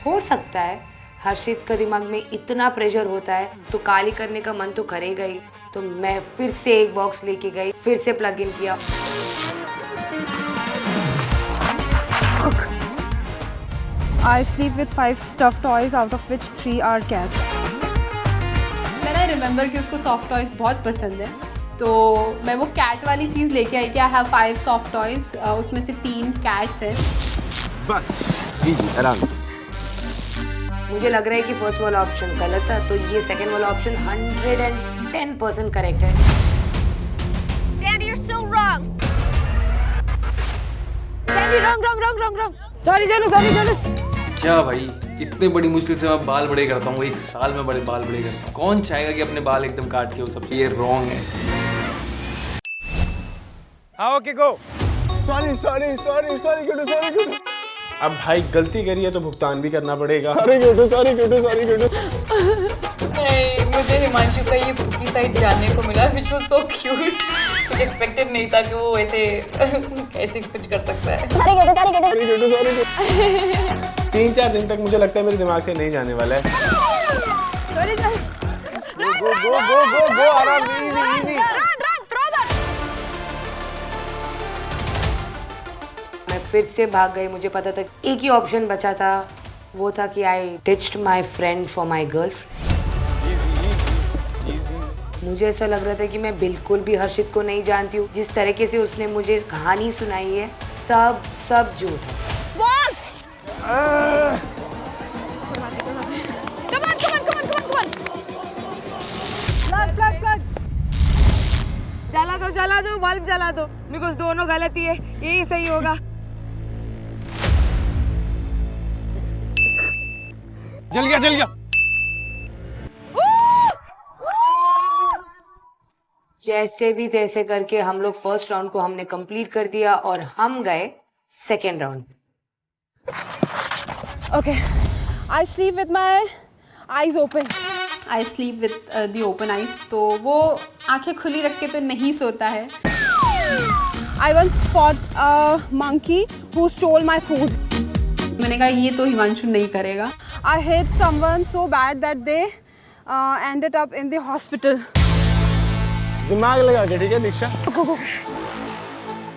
हो सकता है हर्षित का दिमाग में इतना प्रेशर होता है तो काली करने का मन तो करेगा ही, तो मैं फिर से एक बॉक्स लेके गई, फिर से प्लग इन किया। I sleep with 5 stuffed toys out of which 3 are cats. मैंने रिमेम्बर कि उसको सॉफ्ट टॉयज बहुत पसंद है, तो मैं वो कैट वाली चीज़ लेके आई कि आई हैव 5 सॉफ्ट टॉयज, उसमें से 3 कैट्स हैं। बस इजी आराम से। मुझे लग रहा है कि फर्स्ट वाला ऑप्शन गलत था, तो ये सेकंड वाला ऑप्शन 110% करेक्ट है। Sandy, you're still wrong. Sandy, wrong. Sorry जानू। क्या भाई, इतने बड़ी मुश्किल से मैं बाल बड़े करता हूँ, 1 साल में बड़े बाल बड़े करता हूँ। कौन चाहेगा कि अपने बाल एकदम काट के वो सब? ये रॉन्ग है। हाँ ओके गो। सॉरी गुड्डू। अब भाई गलती करी है तो भुगतान भी करना पड़ेगा। सॉरी गुड्डू। मुझे हिमांशु का ये की साइड जानने को मिला, which was so cute. कुछ एक्सपेक्टेड नहीं था कि वो ऐसे कुछ कर सकता है। सॉरी गुड्डू। 3-4 दिन तक मुझे लगता है मेरे दिमाग से नहीं जाने वाला है। गो आराम इजी। मैं फिर से भाग गई, मुझे पता था एक ही ऑप्शन बचा था, वो था कि I ditched my friend for my girlfriend. मुझे ऐसा लग रहा था कि मैं बिल्कुल भी हर्षित को नहीं जानती हूँ। जिस तरीके से उसने मुझे कहानी सुनाई है, सब झूठ है। जला दो बल्ब जला दो, बिकॉज दोनों गलती है, यही सही होगा। जल गया। जैसे भी तैसे करके हम लोग फर्स्ट राउंड को हमने कंप्लीट कर दिया और हम गए second round. Okay, I sleep with my eyes open. I sleep with the open eyes. तो वो आंखें खुली रख के तो नहीं सोता है. I once fought a monkey who stole my food. मैंने कहा ये तो हिमांशु नहीं करेगा. I hit someone so bad that they ended up in the hospital. दिमाग लगा के, ठीक है दीक्षा?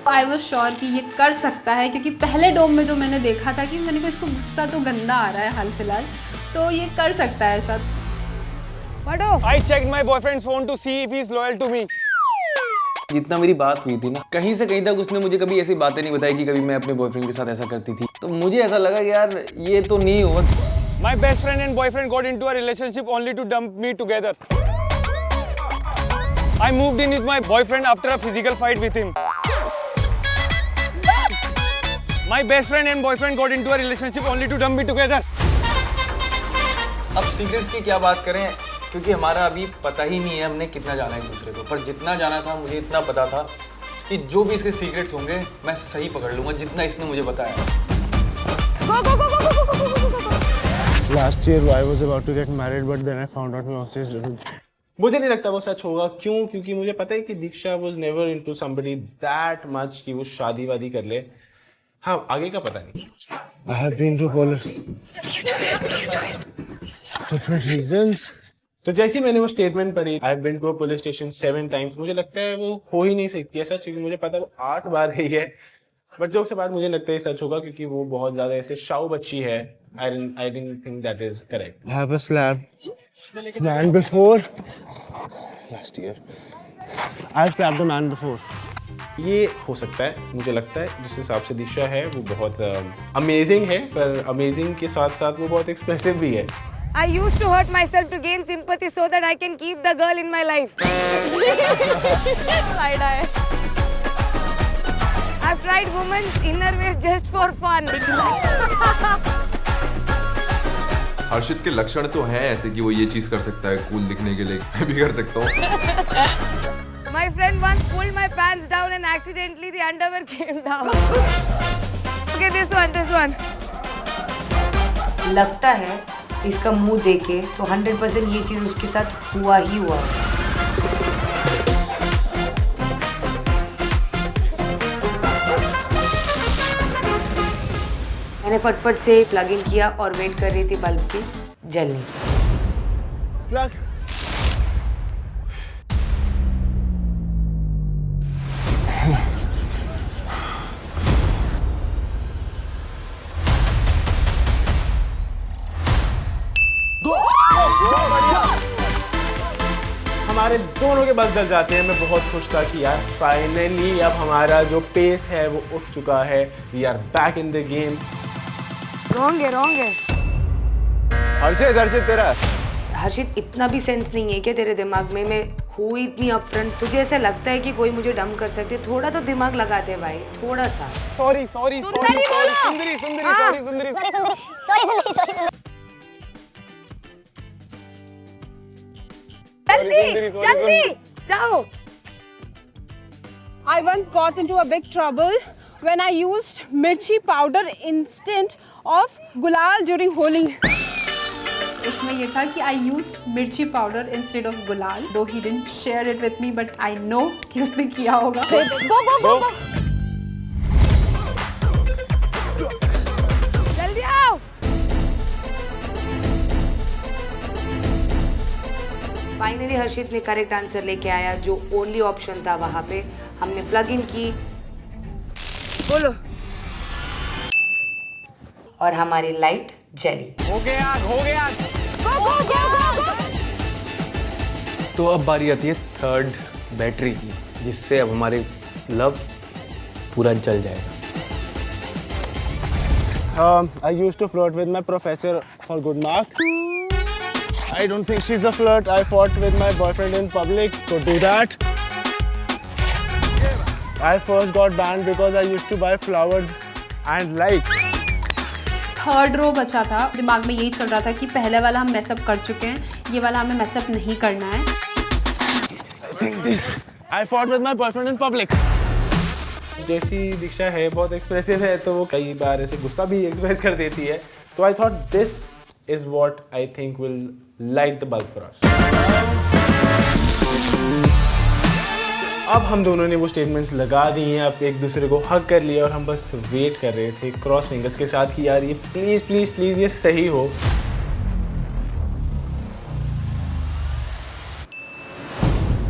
I was sure कि ये कर सकता है क्योंकि पहले डोम में जो मैंने देखा था कि मैंने को इसको गुस्सा तो गंदा आ रहा है हाल फिलहाल, तो ये कर सकता है ऐसा। पढ़ो। I checked my boyfriend's phone to see if he is loyal to me. जितना मेरी बात हुई थी ना, कहीं से कहीं तक उसने मुझे कभी ऐसी बातें नहीं बताई कि कभी मैं अपने बॉयफ्रेंड के साथ ऐसा करती थी। तो मुझे ऐसा लगा कि यार ये तो नहीं होगा। My best friend and boyfriend got into a relationship only to dump me together. I moved in with my boyfriend after a physical fight with him. My best friend and boyfriend got into a relationship only to dump me together. अब सीक्रेट्स की क्या बात करें, क्योंकि हमारा अभी पता ही नहीं है हमने कितना जाना है एक दूसरे को, पर जितना जाना था मुझे इतना पता था कि जो भी इसके सीक्रेट्स होंगे मैं सही पकड़ लूंगा जितना इसने मुझे बताया। Last year I was about to get married, but then I found out my hostess didn't. मुझे नहीं लगता वो सच होगा। क्यों? क्योंकि मुझे पता है कि दीक्षा was never into somebody that much कि वो शादी वादी कर ले। हाँ, आगे का पता नहीं। I have been to Poland. Different reasons. तो जैसे मैंने वो स्टेटमेंट पढ़ी, I have been to a police station 7 times, मुझे लगता है वो हो ही नहीं सकती है सच, क्योंकि मुझे पता है वो 8 बार गई है। बट जोक से बात मुझे लगता है सच होगा क्योंकि वो बहुत ज्यादा ऐसे शाऊ बच्ची है। I didn't think that is correct. I have a slapped man before. Last year. I slapped the man before. ये हो सकता है, मुझे लगता है जिस हिसाब से दीक्षा है वो बहुत अमेजिंग है, पर अमेजिंग के साथ साथ वो बहुत एक्सप्रेसिव भी है। I used to hurt myself to gain sympathy so that I can keep the girl in my life. Side eye. I've tried women's innerwear just for fun. हर्षित के लक्षण तो हैं ऐसे कि वो ये चीज कर सकता है कूल दिखने के लिए, मैं भी कर सकता हूँ। My friend once pulled my pants down and accidentally the underwear came down. Okay, this one. लगता है इसका मुंह देखे तो 100% ये चीज उसके साथ हुआ ही हुआ। मैंने फटफट से प्लग इन किया और वेट कर रही थी बल्ब की जलने की। Plug. हमारे दोनों के बस जल जाते हैं। मैं बहुत खुश था कि यार फाइनली अब हमारा जो पेस है वो उठ चुका है। We are back in the game. Wrong है। हर्षित तेरा हर्षित इतना भी सेंस नहीं है क्या तेरे दिमाग में? मैं हूँ इतनी अपफ्रंट, तुझे ऐसा लगता है कि कोई मुझे डम कर सकते? थोड़ा तो दिमाग लगाते भाई, थोड़ा सा। सॉरी सुंदरी जल्दी जाओ। I once got into a big trouble when I used mirchi powder instead of gulal during Holi. उसमें ये था कि I used mirchi powder instead of gulal. Though he didn't share it with me, but I know कि उसने किया होगा. Go. जल्दी आओ। फाइनली हर्षित ने करेक्ट आंसर लेके आया, जो ओनली ऑप्शन था वहां पे। हमने प्लग इन की, बोलो, और हमारी लाइट जली। हो गया। तो अब बारी आती है थर्ड बैटरी की, जिससे अब हमारे लव पूरा जल जाएगा। I used to flirt with my professor for good marks. I don't think she's a flirt. I fought with my boyfriend in public. Could do that. I first got banned because I used to buy flowers and like. Third row बचा था, दिमाग में यही चल रहा था कि पहले वाला हम मैसअप कर चुके हैं, ये वाला हमें मैसअप नहीं करना है। I think this. I fought with my boyfriend in public. जैसी दीक्षा है बहुत एक्सप्रेसिव है, तो वो कई बार ऐसे गुस्सा भी एक्सप्रेस कर देती है, तो I thought this is what I think will light the bulb for us. अब हम दोनों ने वो स्टेटमेंट्स लगा दी हैं, अब एक दूसरे को हग कर लिया और हम बस वेट कर रहे थे क्रॉस फिंगर्स के साथ कि यार ये प्लीज प्लीज प्लीज ये सही हो।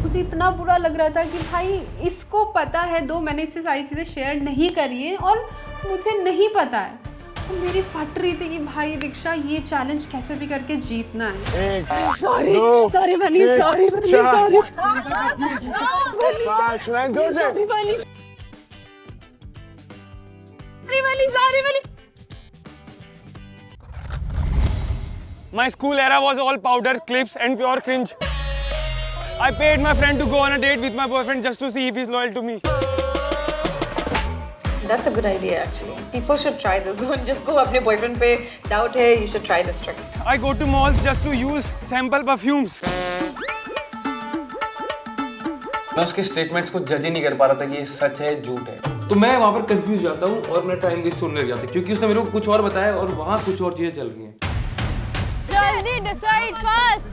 मुझे इतना बुरा लग रहा था कि भाई इसको पता है, दो मैंने इससे सारी चीज़ें शेयर नहीं करी है और मुझे नहीं पता है। तो मेरी फट रही थी कि भाई दीक्षा ये चैलेंज कैसे भी करके जीतना है। सॉरी सॉरी बनी, सॉरी बनी, sorry. My school era was all powder, clips and pure cringe. I paid my friend to go on a date with my boyfriend just to see if he's loyal to me. That's a good idea actually. People should try this one. Just go अपने boyfriend पे doubt है, you should try this trick. I go to malls just to use sample perfumes. मैं उसके स्टेटमेंट्स को जज ही नहीं कर पा रहा था कि ये सच है झूठ है, तो मैं वहाँ पर कंफ्यूज जाता हूँ और मेरा टाइम वेस्ट होने लग जाता है, क्योंकि उसने मेरे को कुछ और बताया और वहाँ कुछ और चीजें चल रही हैं। जल्दी डिसाइड फास्ट।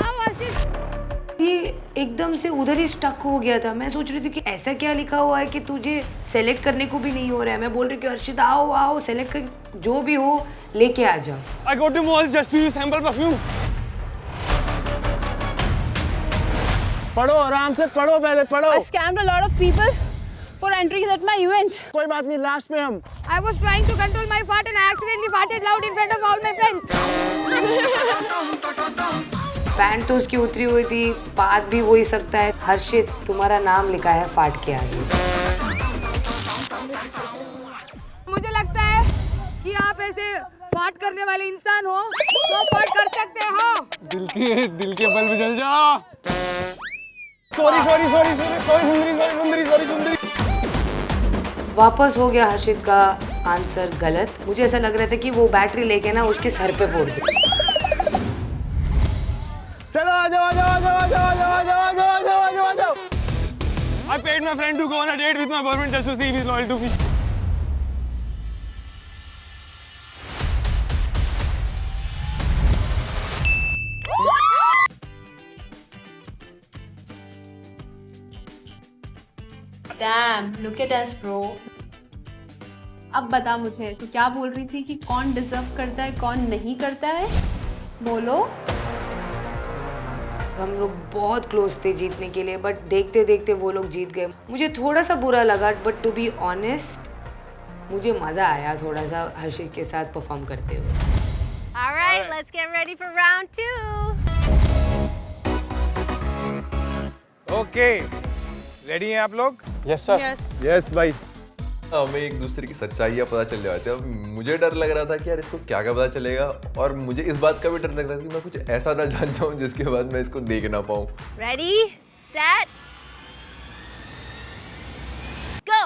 ये एकदम से उधर ही स्टक हो गया था। मैं सोच रही थी कि ऐसा क्या लिखा हुआ है कि तुझे सेलेक्ट करने को भी नहीं हो रहा है। मैं बोल रही हूँ कि हर्षित आओ आओ सेलेक्ट कर, जो भी हो लेके आ जाओ। I go to malls just to use sample perfumes. पढ़ो आराम से पढ़ो, पहले पढ़ो। I scammed a lot of people for entering at my event. कोई बात नहीं, लास्ट में हम। I was trying to control my fart and I accidentally farted loud in front of all my friends. Pant तो उसकी उतरी हुई थी, बात भी हो ही सकता है। हर्षित तुम्हारा नाम लिखा है फाट के आगे। मुझे लगता है कि आप ऐसे फाट करने वाले इंसान हो तो फाट कर सकते हो। दिल के बल्ब जल जा। सॉरी सुंदरी। वापस हो गया हर्षित का आंसर गलत। मुझे ऐसा लग रहा था कि वो बैटरी लेके ना उसके सर पे फोड़ दे। चलो आ जाओ। I paid my friend to go on a date with my boyfriend just to see if he's loyal to me. Damn, look at us, bro. अब बता मुझे, तू क्या बोल रही थी कि कौन डिजर्व करता है कौन नहीं करता है? बोलो। हम लोग बहुत क्लोज थे जीतने के लिए, बट देखते देखते वो लोग जीत गए। मुझे थोड़ा सा बुरा लगा, बट टू बी ऑनेस्ट मुझे मजा आया थोड़ा सा हर्षित के साथ परफॉर्म करते हुए। All right, let's get ready for round 2. Okay, ready हैं आप लोग? Yes sir. यस भाई। हमें एक दूसरे की सच्चाइयाँ पता चल जाती है। अब मुझे डर लग रहा था कि यार इसको क्या क्या पता चलेगा, और मुझे इस बात का भी डर लग रहा था कि मैं कुछ ऐसा ना जान जाऊँ जिसके बाद मैं इसको देख ना पाऊँ। Ready, set, go.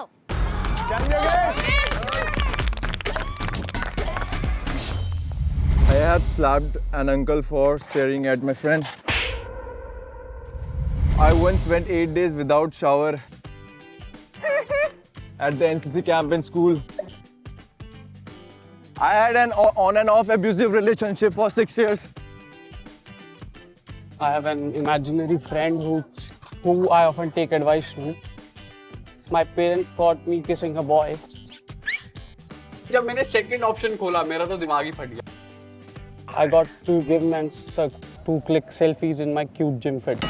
I have slapped an uncle for staring at my friend. I once went 8 days without shower at the NCC camp in school. I had an on and off abusive relationship for 6 years. I have an imaginary friend who I often take advice to. My parents caught me kissing a boy. जब मैंने सेकंड ऑप्शन खोला मेरा तो दिमाग ही फट गया। I got to gym and stuck to click selfies in my cute gym fit.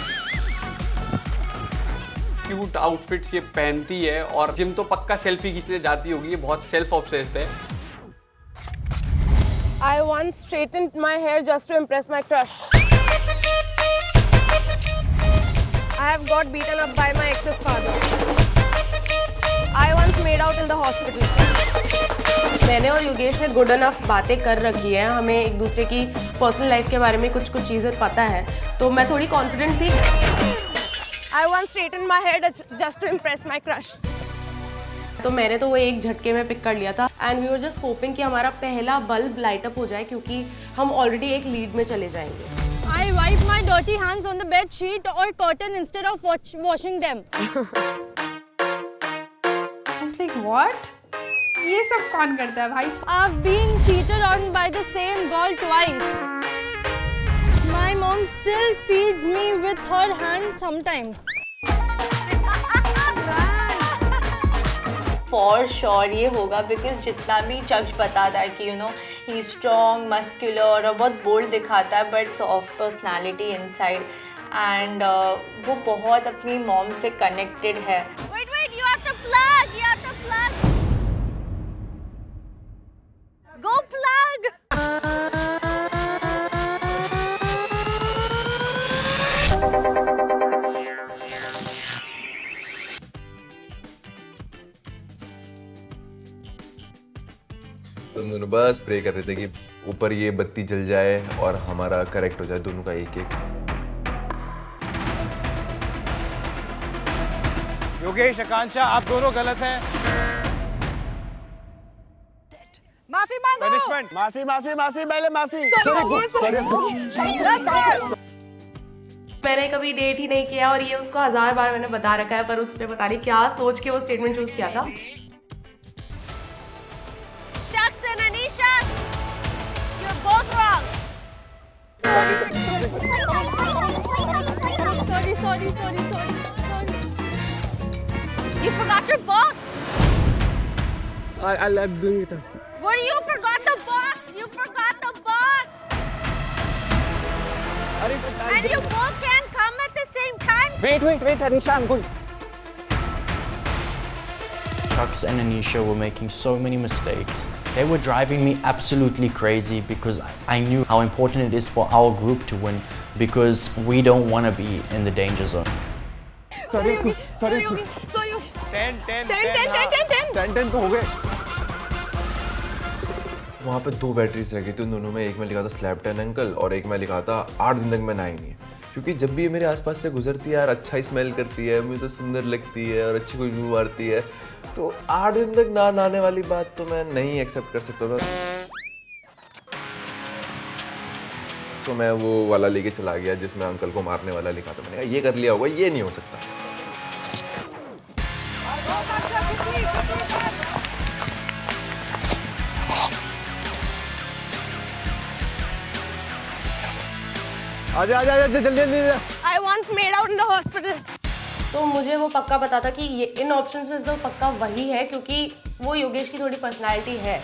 Cute outfits ये पहनती है और जिम तो पक्का सेल्फी खींचने जाती होगी, ये बहुत सेल्फ ऑब्सेस्ड है। I once straightened my hair just to impress my crush. have got beaten up by my ex's father. I once made out in the hospital. मैंने और योगेश ने गुड इनफ बातें कर रखी है, हमें एक दूसरे की पर्सनल लाइफ के बारे में कुछ चीज़ें पता है, तो मैं थोड़ी कॉन्फिडेंट थी। I once straightened my hair just to impress my crush. तो मैंने तो वो एक झटके में पिक कर लिया था and we were just hoping कि हमारा पहला बल्ब लाइट अप हो जाए क्योंकि हम ऑलरेडी एक लीड में चले जाएंगे। I wipe my dirty hands on the bed sheet or curtain instead of washing them. I was like, what? ये सब कौन करता है भाई? I've been cheated on by the same girl twice. My mom still feeds me with her hands sometimes. For sure ये होगा बिकॉज जितना भी चक्ष बताता है कि you know he strong muscular और बहुत बोल्ड दिखाता है but soft personality inside and वो बहुत अपनी मॉम से कनेक्टेड है। Wait, you have to plug. Go plug. तुम दोनों बस प्रे कर रहे थे कि ऊपर ये बत्ती जल जाए और हमारा करेक्ट हो जाए दोनों का एक एक। योगेश, आकांक्षा, आप दोनों गलत हैं। माफी मांगो। पनिशमेंट। माफी पहले माफी। मैंने कभी डेट ही नहीं किया और ये उसको 1000 बार मैंने बता रखा है, पर उसने पता नहीं क्या सोच के वो स्टेटमेंट चूज किया था। Shucks and Anisha, you're both wrong. Sorry. You forgot your box. I love doing it. What? You forgot the box. You forgot the box. And you both can't come at the same time. Wait, Anisha, I'm good. Chucks and Anisha were making so many mistakes. They were driving me absolutely crazy because I knew how important it is for our group to win because we don't want to be in the danger zone. Sorry, Yogi. 10 तो हो गए। वहाँ पे 2 बैटरीज रह गई थी उन दोनों में, एक में लिखा था स्लैप 10 अंकल और एक में लिखा था 8 दिन तक मैं नहाई नहीं। क्योंकि जब भी ये मेरे आसपास से गुजरती है यार अच्छा ही स्मेल करती है, मुझे तो सुंदर लगती है और अच्छी खुशबू मारती है, तो 8 दिन तक ना नहाने वाली बात तो मैं नहीं एक्सेप्ट कर सकता था। तो मैं वो वाला लेके चला गया जिसमें अंकल को मारने वाला लिखा था। मैंने कहा ये कर लिया होगा, ये नहीं हो सकता। आजा जल्दी। I once made out in the hospital. तो मुझे वो पक्का पता था कि ये इन ऑप्शंस में से तो पक्का वही है क्योंकि वो योगेश की थोड़ी पर्सनालिटी है।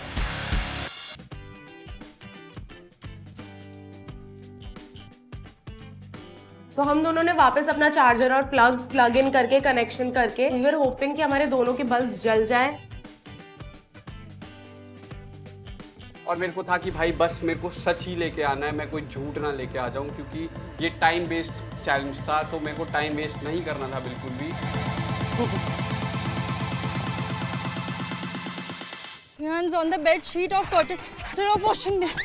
तो हम दोनों ने वापस अपना चार्जर और प्लग इन करके कनेक्शन करके वी वर होपिंग कि हमारे दोनों के बल्ब जल जाएं। और मेरे को था कि भाई बस मेरे को सच ही लेके आना है, मैं कोई झूठ ना लेके आ जाऊं क्योंकि ये टाइम वेस्ट चैलेंज था, तो मेरे को टाइम वेस्ट नहीं करना था बिल्कुल भी। Hands on the bed sheet of curtain instead of washing them.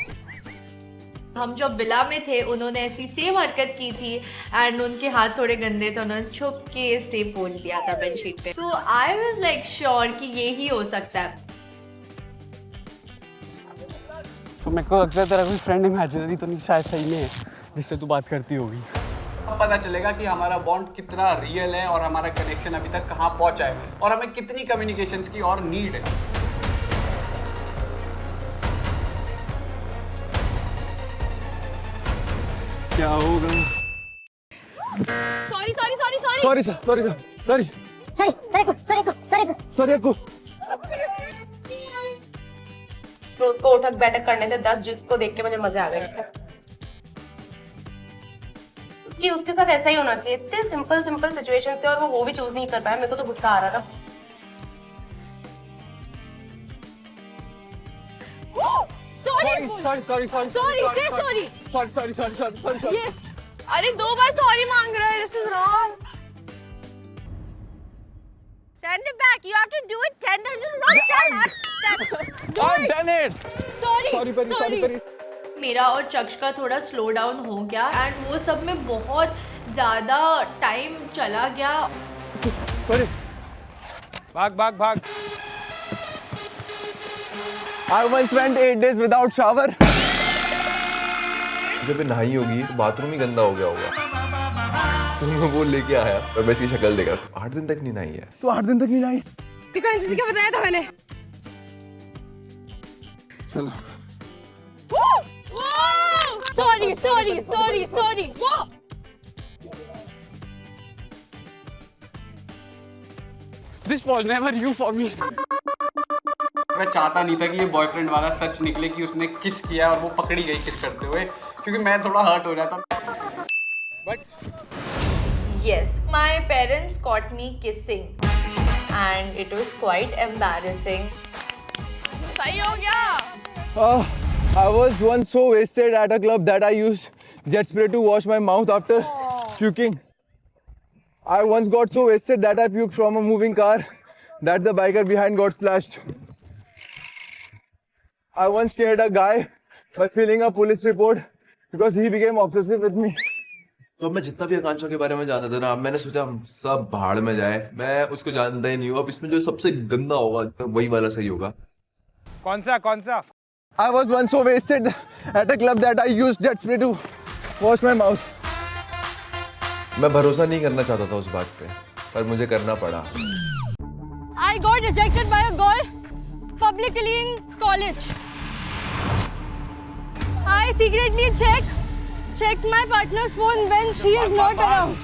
हम जब विला में थे उन्होंने ऐसी सेम हरकत की थी एंड उनके हाथ थोड़े गंदे थे, उन्होंने छुपके से पोंछ दिया था बेडशीट पे। सो आई वाज लाइक श्योर कि ये ही हो सकता है। तो मेरे को लगता है तेरा कोई फ्रेंड इमेजिनरी तो नहीं शायद सही में है जिससे तू बात करती होगी। अब पता चलेगा कि हमारा बॉन्ड कितना रियल है और हमारा कनेक्शन अभी तक कहाँ पहुँचा है और हमें कितनी कम्युनिकेशंस की और नीड है। क्या होगा? सॉरी। उसको उठक बैठक करने थे 10 जिसको देख के मुझे मजा आ गया कि उसके साथ ऐसा ही होना चाहिए। इतने सिंपल सिचुएशंस थे और वो भी चूज नहीं कर पाया। मेरे को तो गुस्सा आ रहा था। Sorry. Yes. अरे 2 बार सॉरी मांग रहा है। This is wrong. back. You have to do it 10 times in a row. I've done it. Sorry. मेरा और चक्ष का थोड़ा स्लो डाउन हो गया एंड वो सब में बहुत ज़्यादा टाइम चला गया. Sorry. भाग. I once went 8 days without shower. जब ये नहाई होगी तो बाथरूम ही गंदा हो गया होगा, तो मैं वो लेके आया और मैं इसकी शक्ल देखा. 8 दिन तक नहीं नहाई है. तो 8 दिन तक नहीं नहाई. देखो एनसीसी का बताया था मैंने. चलो. Sorry. This was never you for me. मैं चाहता नहीं था कि ये बॉयफ्रेंड वाला सच निकले कि उसने किस किया और वो पकड़ी गई किस करते हुए, क्योंकि मैं थोड़ा हर्ट हो रहा था. But Yes, my parents caught me kissing and it was quite embarrassing. सही हो गया. I was once so wasted at a club that I used jet spray to wash my mouth after puking. I once got so wasted that I puked from a moving car that the biker behind got splashed. I once scared a guy by filling a police report because he became obsessive with me. तो मैं जितना भी आकांक्षा के बारे में जानता था ना, मैंने सोचा हम सब भाड़ में जाए. मैं उसको जानता ही नहीं हूँ. अब इसमें जो सबसे गंदा होगा वही वाला सही होगा. कौन सा? I was once so wasted at a club that I used jet spray to wash my mouth. मैं भरोसा नहीं करना चाहता था उस बात पे, पर मुझे करना पड़ा. I got rejected by a girl publicly in college. I secretly checked my partner's phone when she is not around.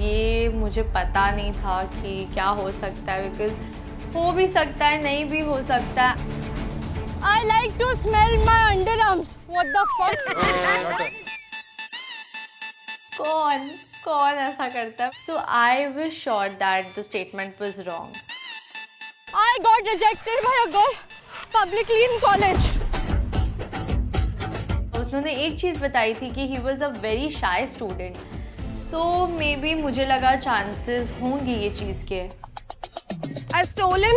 ये मुझे पता नहीं था कि क्या हो सकता है, बिकॉज हो भी सकता है नहीं भी हो सकता है. I like to smell my underarms. What the fuck? कौन ऐसा करता है? So I was sure that the statement was wrong. I got rejected by a girl publicly in college. उसने एक चीज़ बताई थी कि he was a very shy student. So maybe मुझे लगा chances होंगी ये चीज़ के. I've stolen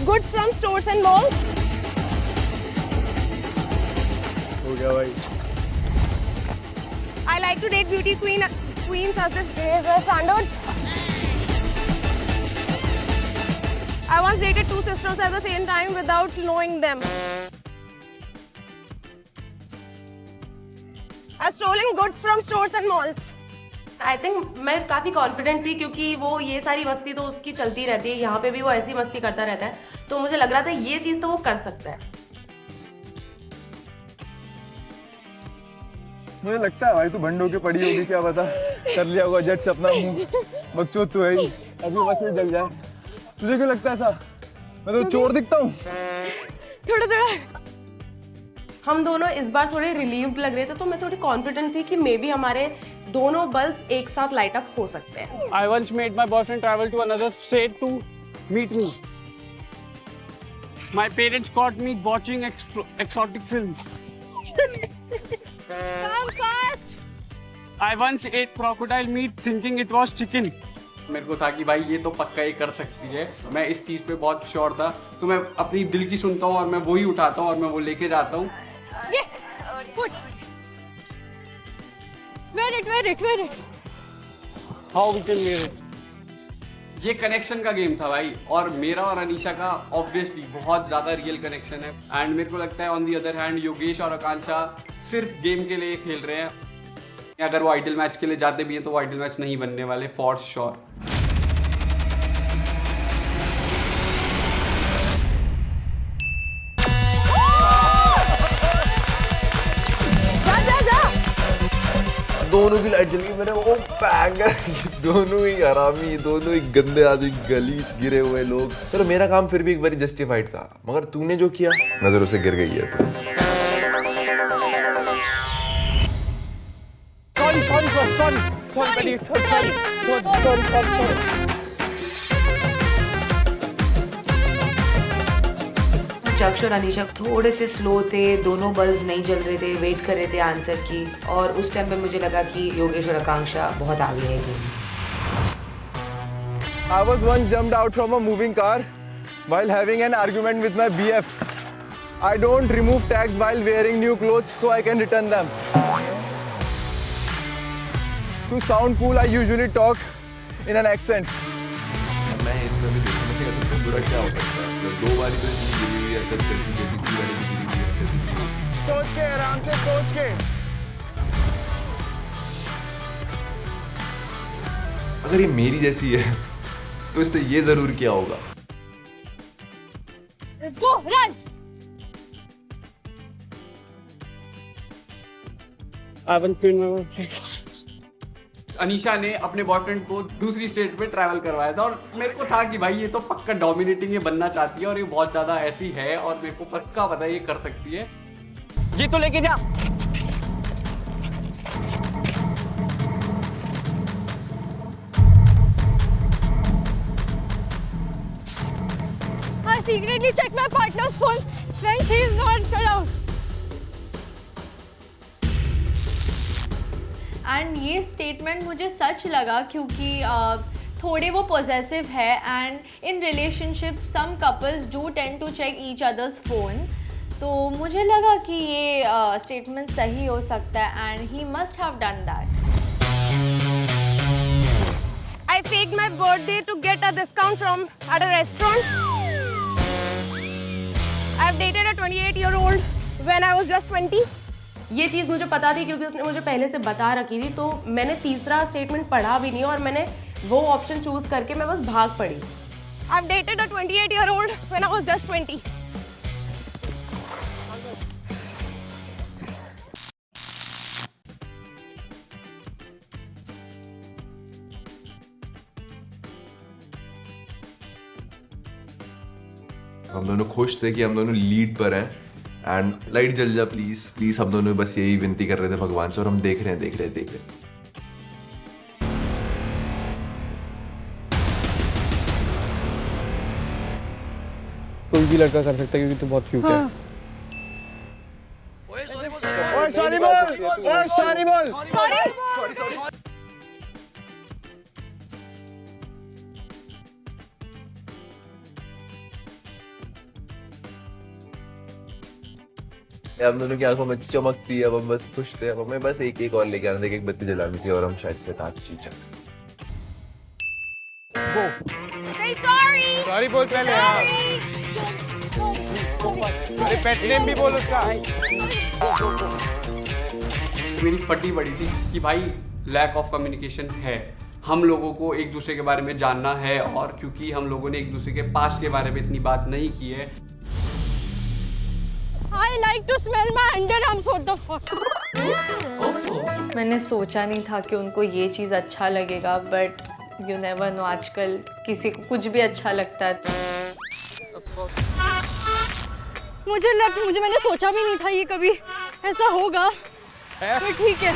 goods from stores and malls. हो गया भाई. I like to date beauty queens as their standards. I once dated two sisters at the same time without knowing them. I've stolen goods from stores and malls. I think मैं काफ़ी कॉन्फिडेंट थी क्योंकि वो ये सारी मस्ती तो उसकी चलती रहती है, यहाँ पे भी वो ऐसी मस्ती करता रहता है, तो मुझे लग रहा था ये चीज़ तो वो कर सकता है. मुझे लगता है भाई तू भंड होके पड़ी होगी, क्या पता कर लिया होगा जेट से अपना मुंह. बकचोद तू है ही, अभी बस में जल जाए. तुझे क्यों लगता है ऐसा? मैं तो चोर दिखता हूँ. थोड़ा हम दोनों इस बार थोड़े रिलीव्ड लग रहे थे, तो मैं थोड़ी कॉन्फिडेंट थी कि मे बी हमारे दोनों बल्ब्स एक साथ लाइट अप हो सकते हैं. I once made my boyfriend travel to another state to meet me. My parents caught me watching exotic films. Come fast! I once ate crocodile meat thinking it was chicken. मेरे को था कि भाई ये तो पक्का ही कर सकती है, मैं इस चीज़ पे बहुत श्योर था, तो मैं अपनी दिल की सुनता हूँ और मैं वो ही उठाता हूँ और मैं वो लेके जाता हूँ. Wear it. How we can wear it? ये कनेक्शन का गेम था भाई, और मेरा और अनीशा का ऑब्वियसली बहुत ज़्यादा रियल कनेक्शन है. एंड मेरे को लगता है on the other hand Yogesh और आकांक्षा सिर्फ गेम के लिए खेल रहे हैं. अगर वो आइडल मैच के लिए जाते भी हैं तो वो आइडल मैच नहीं बनने वाले फॉर श्योर. दोनों की लाइट जल गई. मैंने वो पैंगर, दोनों ही हरामी, दोनों ही गंदे आदमी, गली गिरे हुए लोग. चलो मेरा काम फिर भी एक बारी जस्टिफाइड था, मगर तूने जो किया नजरों से गिर गई है तू. Sorry. चक्ष और अनीशा थोड़े से स्लो थे, दोनों बल्ब्स नहीं जल रहे थे, वेट कर रहे थे आंसर की, और उस टाइम पे मुझे लगा कि योगेश और आकांक्षा बहुत आगे है. I was once jumped out from a moving car while having an argument with my BF. I don't remove tags while wearing new clothes so I can return them. To sound cool, I usually talk in an accent. मैं इसमें भी देखूंगा कि सबसे बुरा क्या हो सकता है। 2 बारी तो जिंदगी हरकत कर चुकी है, तीसरी बारी भी हरकत। सोच के, आराम से सोच के। अगर ये मेरी जैसी है तो इससे ये जरूर क्या होगा। Go, run! I haven't seen my boyfriend. Anisha ने अपने बॉयफ्रेंड को दूसरी स्टेट पे ट्रैवल करवाया था और मेरे को था कि भाई ये तो पक्का डोमिनेटिंग ये बनना चाहती है और ये बहुत ज़्यादा ऐसी है और मेरे को पक्का पता है ये कर सकती है। ये तो लेके जा। I secretly check my partner's phone when she is not around. And ये स्टेटमेंट मुझे सच लगा क्योंकि थोड़े वो पॉजेसिव है and in relationship some couples do tend to check each other's phone. तो मुझे लगा कि ये स्टेटमेंट सही हो सकता है and he must have done that. I faked my birthday to get a discount from at a restaurant. I've dated a 28-year-old when I was just 20. ये चीज़ मुझे पता थी क्योंकि उसने मुझे पहले से बता रखी थी, तो मैंने तीसरा स्टेटमेंट पढ़ा भी नहीं और मैंने वो ऑप्शन चूज करके मैं बस भाग पड़ी। I've dated a 28-year-old when I was just 20. हम दोनों खुश थे कि हम दोनों लीड पर हैं एंड लाइट जल जा प्लीज प्लीज। हम दोनों बस यही विनती कर रहे थे भगवान से और हम देख रहे हैं। कोई भी लड़का कर सकता है क्योंकि तू बहुत क्यूट है। ओए सॉरी बोल। Sorry. हम दोनों की आंखों में चमकती है, अब हम बस खुश थे। अब हमें बस एक और लेके आना था, एक बत्ती जलानी थी और हम शायद से ताक चीचा। Say sorry. सॉरी बोल पहले यार। अरे पेट नेम भी बोल उसका। मेरी फटी पड़ी थी कि भाई लैक ऑफ कम्युनिकेशन है, हम लोगों को एक दूसरे के बारे में जानना है और क्योंकि हम लोगों ने एक दूसरे के पास्ट के बारे में इतनी बात नहीं की है। I like to smell my underarms. What the fuck? मैंने सोचा नहीं था कि उनको ये चीज़ अच्छा लगेगा, बट यू नेवर नो, आजकल किसी को कुछ भी अच्छा लगता है। मुझे मैंने सोचा भी नहीं था ये कभी ऐसा होगा, पर ठीक है।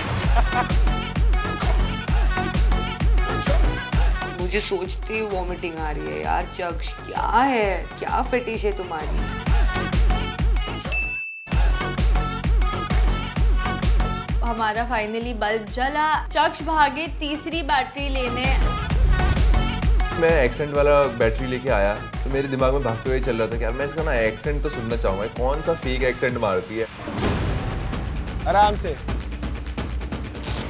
मुझे सोचते ही वॉमिटिंग आ रही है यार। चक्ष क्या है, क्या फटिश है तुम्हारी? हमारा फाइनली बल्ब जला, चक्ष भागे तीसरी बैटरी लेने। मैं एक्सेंट वाला बैटरी लेके आया तो मेरे दिमाग में भागते हुए चल रहा था कि यार मैं इसका ना एक्सेंट तो सुनना चाहूंगा, कौन सा फेक एक्सेंट मारती है। आराम से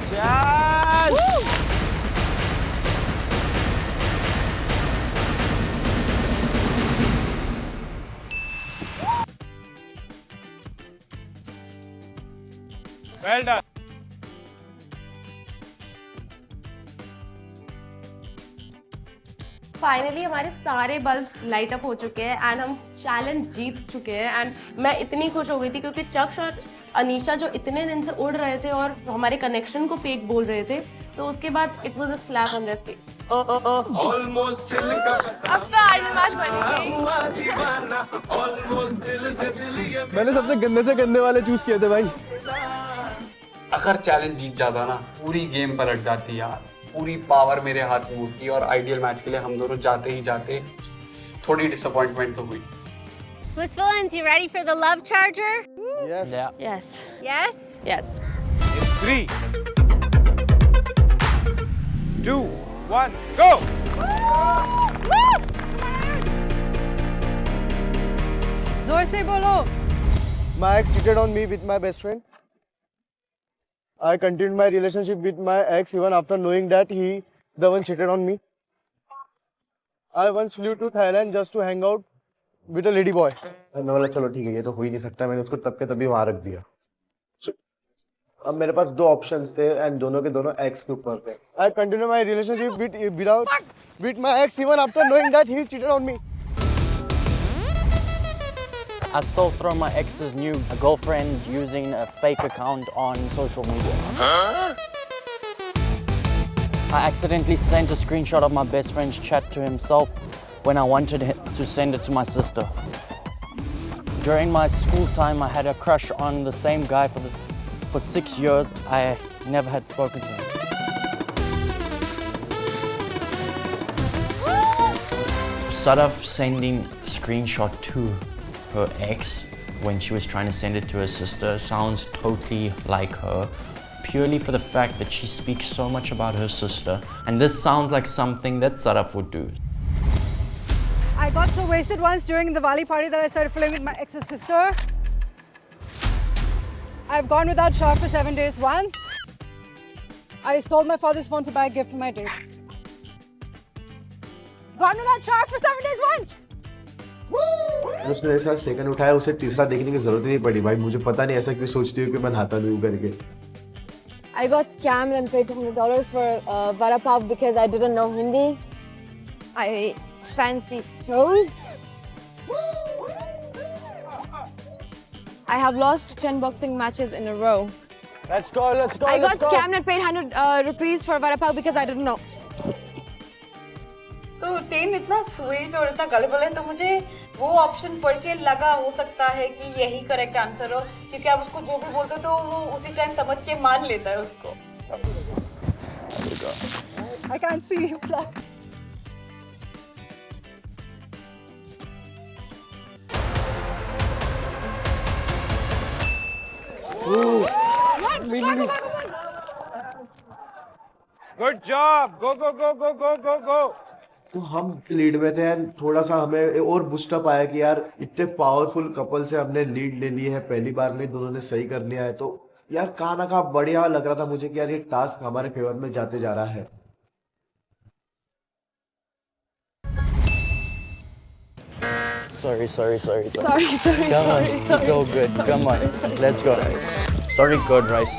चल। Well done. फाइनली हमारे सारे बल्ब्स लाइट अप हो चुके हैं एंड हम चैलेंज जीत चुके हैं एंड मैं इतनी खुश हो गई थी क्योंकि चक्ष और अनीशा जो इतने दिन से उड़ रहे थे और हमारे कनेक्शन को फेक बोल रहे थे, तो उसके बाद it was a slap on their face. Almost अब तो आइडल मैच बनेगी। मैंने सबसे गंदे से गंदे वाले चूज किए थे भाई। अगर चैलेंज जीत जाता ना, पूरी गेम पलट जाती यार, पूरी पावर मेरे हाथ में होती और आइडियल मैच के लिए हम दोनों जाते ही जाते थोड़ी डिसअपॉइंटमेंट तो हुई। Blissvillains, you ready for the love charger? Yes. Yes. Yes? Yes. 3, 2, 1, go! जोर से बोलो. My ex cheated on me with my best friend. I continued my relationship with my ex even after knowing that he the one cheated on me. I once flew to Thailand just to hang out with a lady boy. मैं बोला चलो ठीक है ये तो हो ही नहीं सकता, मैंने उसको तब के तभी वहां रख दिया. अब मेरे पास दो ऑप्शंस थे एंड दोनों के दोनों एक्स के ऊपर थे. I continued my relationship with my ex even after knowing that he cheated on me. I stole from my ex's new girlfriend using a fake account on social media. I accidentally sent a screenshot of my best friend's chat to himself when I wanted to send it to my sister. During my school time, I had a crush on the same guy for 6 years. I never had spoken to him. Sadaf sending screenshot to her ex when she was trying to send it to her sister sounds totally like her, purely for the fact that she speaks so much about her sister, and this sounds like something that Sadaf would do. I got so wasted once during the Diwali party that I started flirting with my ex's sister. I've gone without shower for 7 days once. I sold my father's phone to buy a gift for my date. Gone without shower for 7 days once. उसने मेरे साथ सेकंड उठाया, उसे तीसरा देखने की जरूरत ही नहीं पड़ी. भाई मुझे पता नहीं ऐसा क्यों सोचती हूँ कि मैं नहाता नहीं हूँ करके. I got scammed and paid $200 for vada pav because I didn't know Hindi. I fancy toes. I have lost 10 boxing matches in a row. Let's go, let's go. I got scammed and paid 100 rupees for vada pav because I didn't know. तो टेन इतना स्वीट और इतना गलबल है, तो मुझे वो ऑप्शन पढ़ के लगा हो सकता है कि यही करेक्ट आंसर हो, क्योंकि आप उसको जो भी बोलते हो तो वो उसी टाइम समझ के मान लेता है उसको. I can't see you. Good job. Go, go, go, go, go, go, go. तो हम लीड में थे एंड थोड़ा सा हमें और बूस्टअप आया कि यार इतने पावरफुल कपल से हमने लीड ले ली है पहली बार में, दोनों ने सही कर लिया है. तो यार कहाँ ना कहाँ बढ़िया लग रहा था मुझे कि यार ये टास्क हमारे फेवर में जाते जा रहा है. Sorry. Sorry. Come on, it's all good. Come on, let's go. Sorry, curd rice.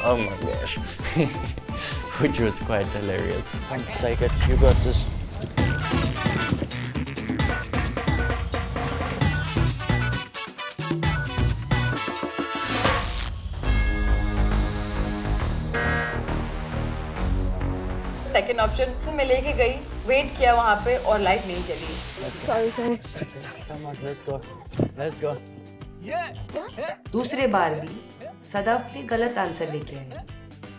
Oh my gosh. Which was quite hilarious. Take it, you got this. Second option मैं लेके गई, वेट किया वहाँ पे और लाइट नहीं चली. Sorry. Come on, let's go. दूसरे बार भी सदाफ ने गलत आंसर लेके आए.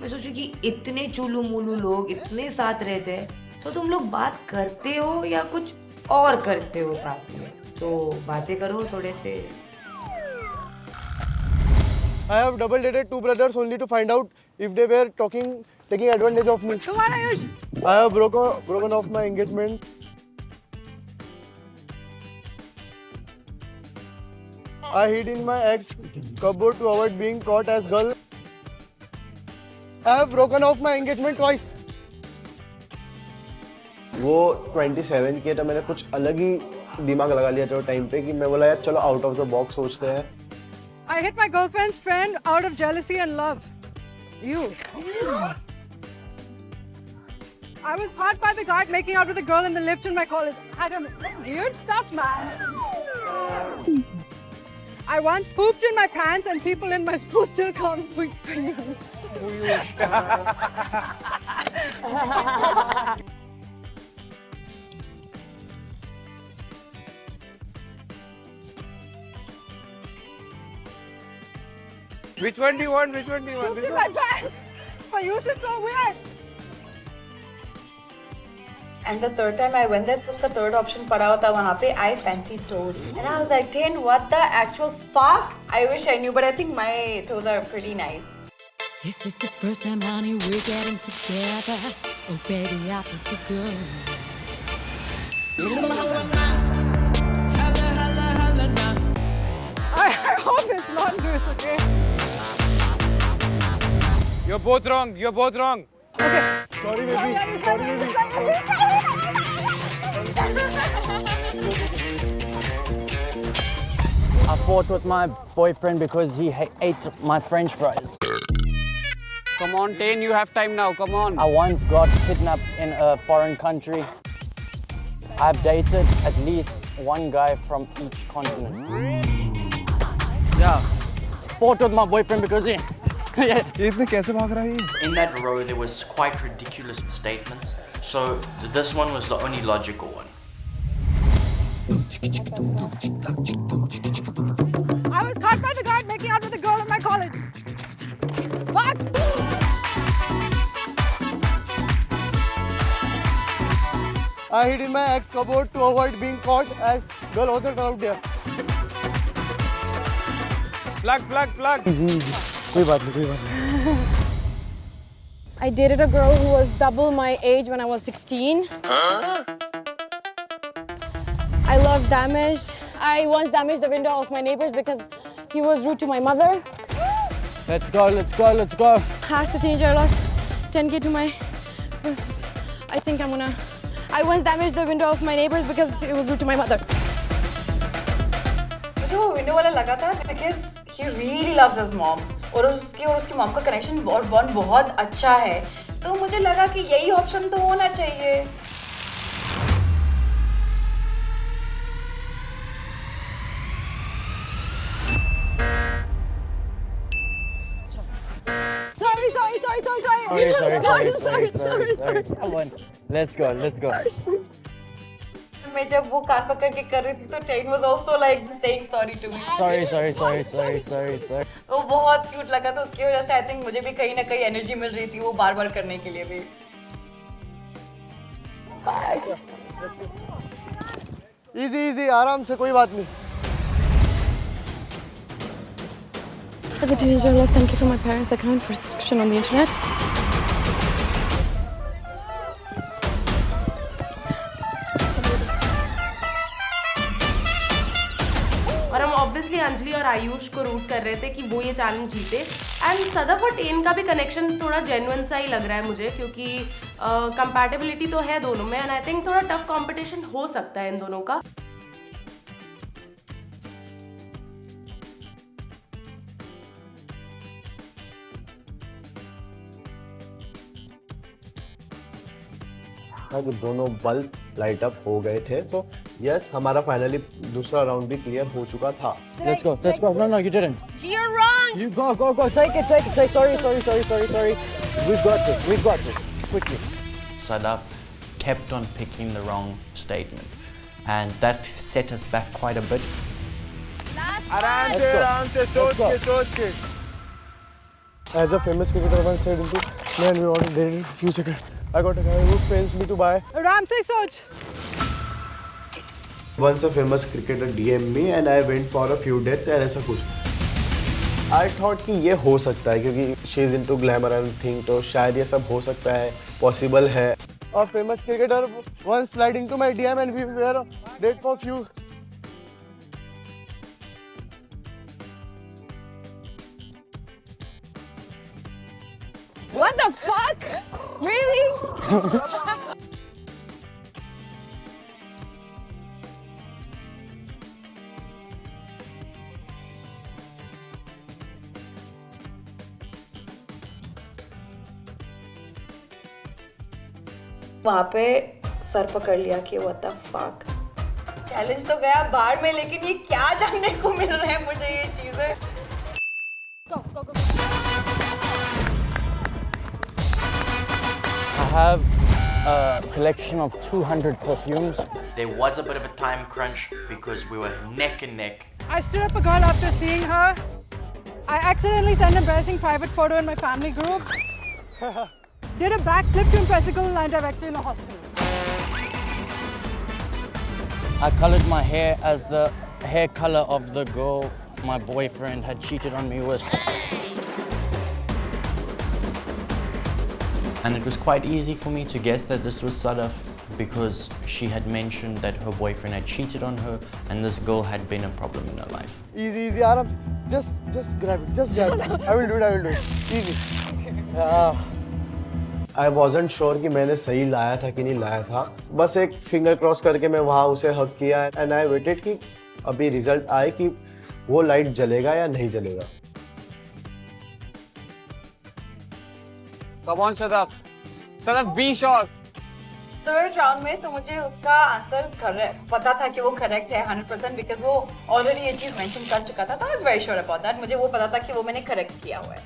मैं सोचू कि इतने चुलू मुलू लोग इतने साथ रहते हैं तो तुम लोग बात करते हो या कुछ और करते हो साथ में, तो बातें करो थोड़े से. I have double dated two brothers only to find out if they were taking advantage of me. Come on, Ayush. I have broken off my engagement. I hid in my ex cupboard to avoid being caught as girl. I have broken off my engagement twice. वो 27 के तो मैंने कुछ अलग ही दिमाग लगा लिया था टाइम पे कि मैं बोला यार चलो आउट ऑफ द बॉक्स सोचते हैं. I hit my girlfriend's friend out of jealousy and love. You. I was caught by the guard making out with a girl in the lift in my college. I don't know. Weird stuff, man. I once pooped in my pants and people in my school still call me Piyush. Which one do you want? Pooped in my pants. Piyush, it's so weird. And the third time I went there, उसका third option पड़ा हुआ था वहाँ पे, I fancy toes. And I was like, Tain, what the actual fuck? I wish I knew, but I think my toes are pretty nice. This is the first time, honey, we're getting together. Oh baby, I feel so good. I hope it's not this, okay? You're both wrong. You're both wrong. Okay. Sorry, baby. Sorry, baby. I fought with my boyfriend because he ate my French fries. Come on, Tane, you have time now. Come on. I once got kidnapped in a foreign country. I've dated at least one guy from each continent. Yeah. Fought with my boyfriend because he... In that row, there was quite ridiculous statements. So this one was the only logical one. I was caught by the guard making out with a girl in my college. Fuck! I hid in my ex cupboard to avoid being caught as girl wasn't around there. Plug. Easy. कोई बात नहीं. I dated a girl who was double my age when I was 16. I love damage. I once damaged the window of my neighbors because he was rude to my mother. Let's go. Asked the teenager, I lost 10K to my... I once damaged the window of my neighbors because it was rude to my mother. मुझे वो window वाला लगा था because he really loves his mom और उसकी mom का connection और bond बहुत अच्छा है तो मुझे लगा कि यही option तो होना चाहिए. Sorry. Come on. Let's go. मैं जब वो कान पकड़ के कर रही थी तो Tane was also like saying sorry to me. Sorry. तो बहुत क्यूट लगा था उसकी वजह से आई थिंक मुझे भी कहीं ना कहीं एनर्जी मिल रही थी वो बार-बार करने के लिए भी. Easy. आराम से कोई बात नहीं. As a teenager, I lost 10K from my parents' account for subscription on the internet. और हम ऑब्वियसली अंजलि और आयुष को रूट कर रहे थे कि वो ये चैलेंज जीते. एंड सदफ और टेन का भी कनेक्शन थोड़ा जेन्युइन सा ही लग रहा है मुझे क्योंकि कंपैटिबिलिटी तो है दोनों में एंड आई थिंक थोड़ा टफ कंपटीशन हो सकता है इन दोनों का. कि दोनों बल्ब लाइट अप हो गए थे. सो यस, हमारा फाइनली दूसरा राउंड भी क्लियर हो चुका था. Let's go. No, you didn't. You're wrong. You go. Take it. Say sorry. We've got this. Quickly. Sadaf kept on picking the wrong statement, and that set us back quite a bit. आराम से सोच के. As a famous cricketer once said into, man, we wanted dated for a few seconds. I got a guy who frames me to buy. आराम से सोच. Once a famous cricketer DM'd me and I went for a few dates and ऐसा कुछ. I thought कि ये हो सकता है क्योंकि she is into glamour and thing, तो शायद ये सब हो सकता है, possible है. A famous cricketer once slid into my DM and we were on date for few. What the fuck? Really? वहाँ पे सर पकड़ लिया कि what the fuck? चैलेंज तो गया बाहर में लेकिन ये क्या जानने को मिल रहा है मुझे ये चीजें. I have a collection of 200 perfumes. There was a bit of a time crunch because we were neck and neck. I stood up a girl after seeing her. I accidentally sent an embarrassing private photo in my family group. Did a backflip to impress a girl line director in a hospital. I colored my hair as the hair color of the girl my boyfriend had cheated on me with. And it was quite easy for me to guess that this was Sadaf because she had mentioned that her boyfriend had cheated on her and this girl had been a problem in her life. Easy, easy, Aram. Just grab it. Just grab it. I will do it. Easy. I wasn't sure कि मैंने सही लाया था कि नहीं लाया था. बस एक फिंगर क्रॉस करके मैं वहाँ उसे हक किया and I waited कि अभी रिजल्ट आए कि वो लाइट जलेगा या नहीं जलेगा. Come on, Sadaf, be sure. Third round में तो मुझे उसका आंसर पता था कि वो करेक्ट है 100% बिकॉज वो ऑलरेडी ये चीज मेंशन कर चुका था. तो I was very sure about that. मुझे वो पता था कि वो मैंने करेक्ट किया हुआ है.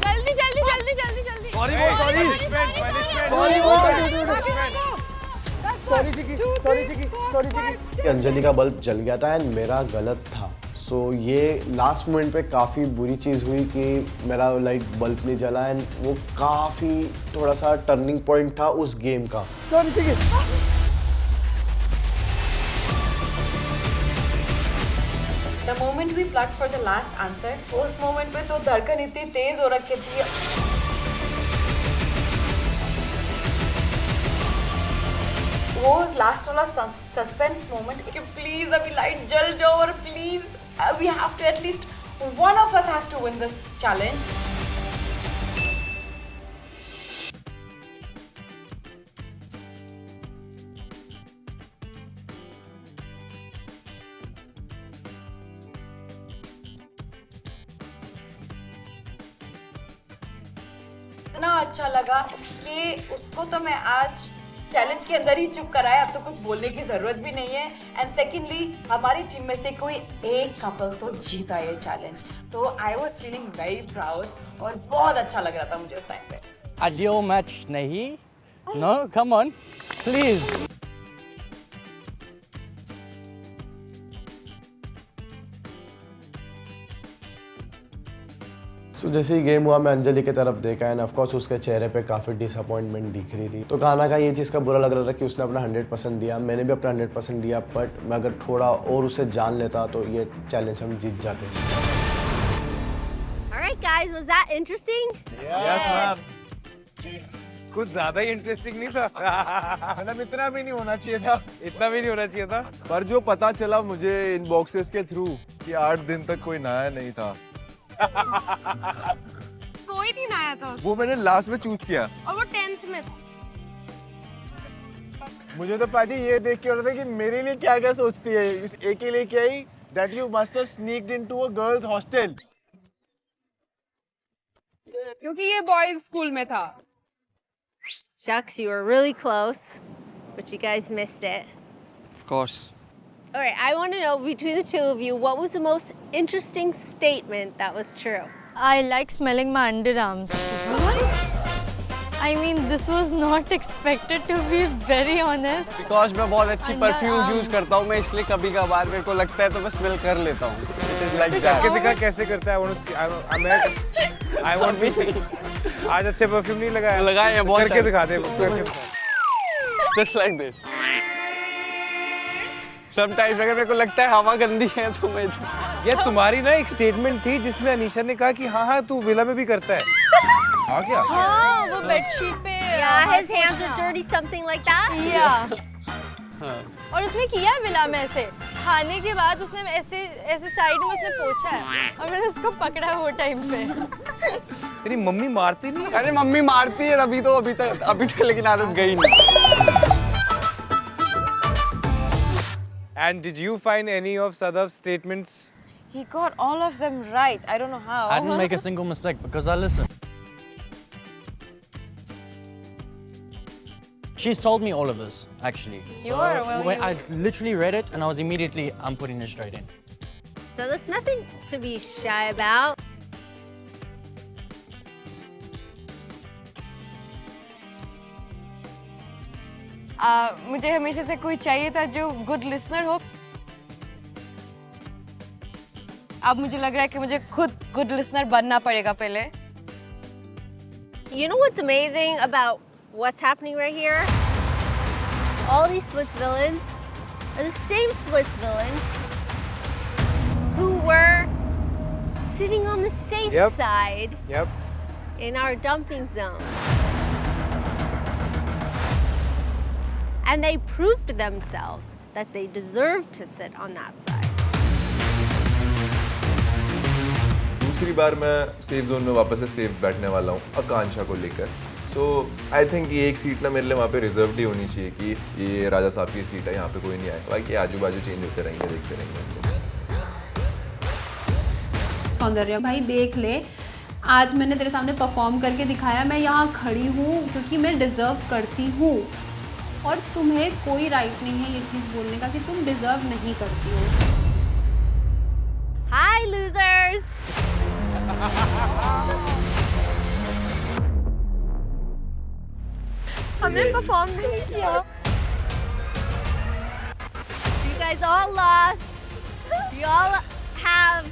जल्दी सॉरी अंजलि का बल्ब जल गया था एंड मेरा गलत था. सो ये लास्ट मोमेंट पे काफ़ी बुरी चीज़ हुई कि मेरा लाइट बल्ब नहीं जला एंड वो काफ़ी थोड़ा सा टर्निंग पॉइंट था उस गेम का. The moment we plugged for the last answer, उस मोमेंट पे तो धड़कन इतनी तेज हो रखी थी. वो लास्ट वाला सस्पेंस मोमेंट कि प्लीज अभी लाइट जल जाओ और please we have to at least one of us has to win this challenge. इतना अच्छा लगा कि उसको तो मैं आज चैलेंज के अंदर ही चुप कराया. अब तो कुछ बोलने की जरूरत भी नहीं है. एंड सेकेंडली हमारी टीम में से कोई एक कपल तो जीता ये चैलेंज. तो I was feeling very proud और बहुत अच्छा लग रहा था मुझे उस टाइम पे. आइडियल मैच नहीं. No come on please. So, जैसे ही गेम हुआ मैं अंजलि की तरफ देखा एंड ऑफ कोर्स उसके चेहरे पे काफ़ी डिसअपॉइंटमेंट दिख रही थी. तो खाना का ये चीज़ का बुरा लग रहा था कि उसने अपना 100% दिया. मैंने भी अपना 100% दिया. बट मैं अगर थोड़ा और उसे जान लेता तो ये चैलेंज हम जीत जाते. Alright guys, was that interesting? Yes, ma'am. कुछ ज्यादा ही इंटरेस्टिंग नहीं था. मतलब इतना भी नहीं होना चाहिए था. इतना भी नहीं होना चाहिए था. पर जो पता चला मुझे इन बॉक्सेस के थ्रू कि 8 दिन तक कोई नया नहीं था. कोई नहीं आया था वो मैंने लास्ट में चूज किया और वो 10th में था. मुझे तो पाजी ये देख के हो रहा था कि मेरे लिए क्या क्या सोचती है. इस एक के लिए क्या ही that you must have sneaked into a girls hostel. क्योंकि ये बॉयज स्कूल में था. Shucks, you were really close, but you guys missed it. Of course. All right, I want to know between the two of you, what was the most interesting statement that was true? I like smelling my underarms. I mean, this was not expected, to be very honest. Because मैं बहुत अच्छी परफ्यूम यूज करता हूँ. मैं इसलिए कभी कभार मेरे को लगता है तो मैं स्मेल कर लेता हूँ. It is like that. करके दिखा कैसे करता है. I want to see. आज अच्छे परफ्यूम नहीं लगाया. लगाए हैं बहुत. करके दिखा दे. Just like this. Sometimes अगर मेरे को लगता है हवा गंदी है तो मैं. ये तुम्हारी ना एक स्टेटमेंट थी जिसमें अनीशा ने कहा कि हाँ तू विला में भी करता है. हाँ क्या? हाँ वो बेडशीट पे. Yeah, his hands are dirty, something like that. Yeah. और उसने किया विला में ऐसे. खाने के बाद उसने ऐसे साइड में उसने पोंछा है और मैंने उसको पकड़ा वो टाइम पे. तेरी मम्मी मारती नहीं? अरे मम्मी मारती है अभी तक लेकिन आदत गई नहीं. And did you find any of Sadaf's statements? He got all of them right. I don't know how. I didn't make a single mistake because I listened. She's told me all of this, actually. When I literally read it and I was immediately, I'm putting it straight in. So there's nothing to be shy about. मुझे हमेशा से कोई चाहिए था जो गुड लिसनर हो. अब मुझे लग रहा है कि मुझे खुद गुड लिसनर बनना पड़ेगा पहले. You know what's amazing about what's happening right here? All these Splits villains are the same Splits villains who were sitting on the safe Yep. side Yep. in our dumping zone. And they proved to themselves that they deserved to sit on that side. दूसरी बार मैं सेफ जोन में वापस से सेफ बैठने वाला हूँ आकांक्षा को लेकर। सो आई थिंक ये एक सीट ना मेरे लिए वहाँ पे रिजर्व ही होनी चाहिए कि ये राजा साहब की सीट है, यहाँ पे कोई नहीं आएगा। बाकी आजू बाजू चेंज होते रहेंगे, देखते रहेंगे। सौंदर्य भाई देख ले, आज मैंने तेरे सामने परफॉर्म करके दिखाया, मैं यहाँ खड़ी हूँ क्योंकि मैं डिज़र्व करती हूँ और तुम्हें कोई राइट नहीं है ये चीज़ बोलने का कि तुम डिज़र्व नहीं करती हो। Hi, losers! हमने परफॉर्म नहीं किया। You guys all lost. You all have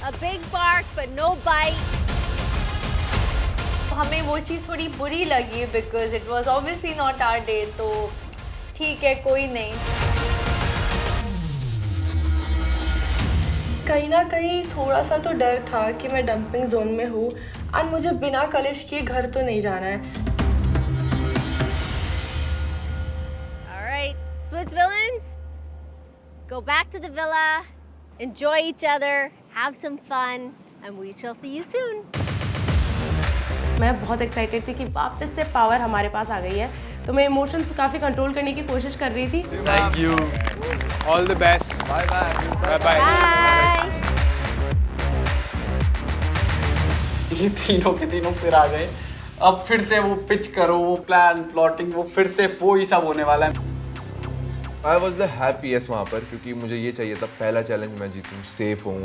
a big bark but no bite. हमें वो चीज़ थोड़ी बुरी लगी because it was obviously not our day, तो ठीक है कोई नहीं। कहीं ना कहीं थोड़ा सा तो डर था कि मैं डंपिंग जोन में हूँ और मुझे बिना कलिश किए घर तो नहीं जाना है। Alright, Splits villains, go back to the villa, enjoy each other, have some fun, and we shall see you soon. मैं बहुत एक्साइटेड थी कि वापस से पावर हमारे पास आ गई है, तो मैं इमोशंस काफ़ी कंट्रोल करने की कोशिश कर रही थी। Thank you. All the best. Bye bye. Bye bye. ये तीनों के तीनों फिर आ गए। अब फिर से वो पिच करो, वो प्लान प्लॉटिंग, वो फिर से वो ही सब होने वाला है। आई वॉज द हैप्पीएस्ट वहाँ पर, क्योंकि मुझे ये चाहिए था पहला चैलेंज मैं जीतूँ, सेफ हूँ।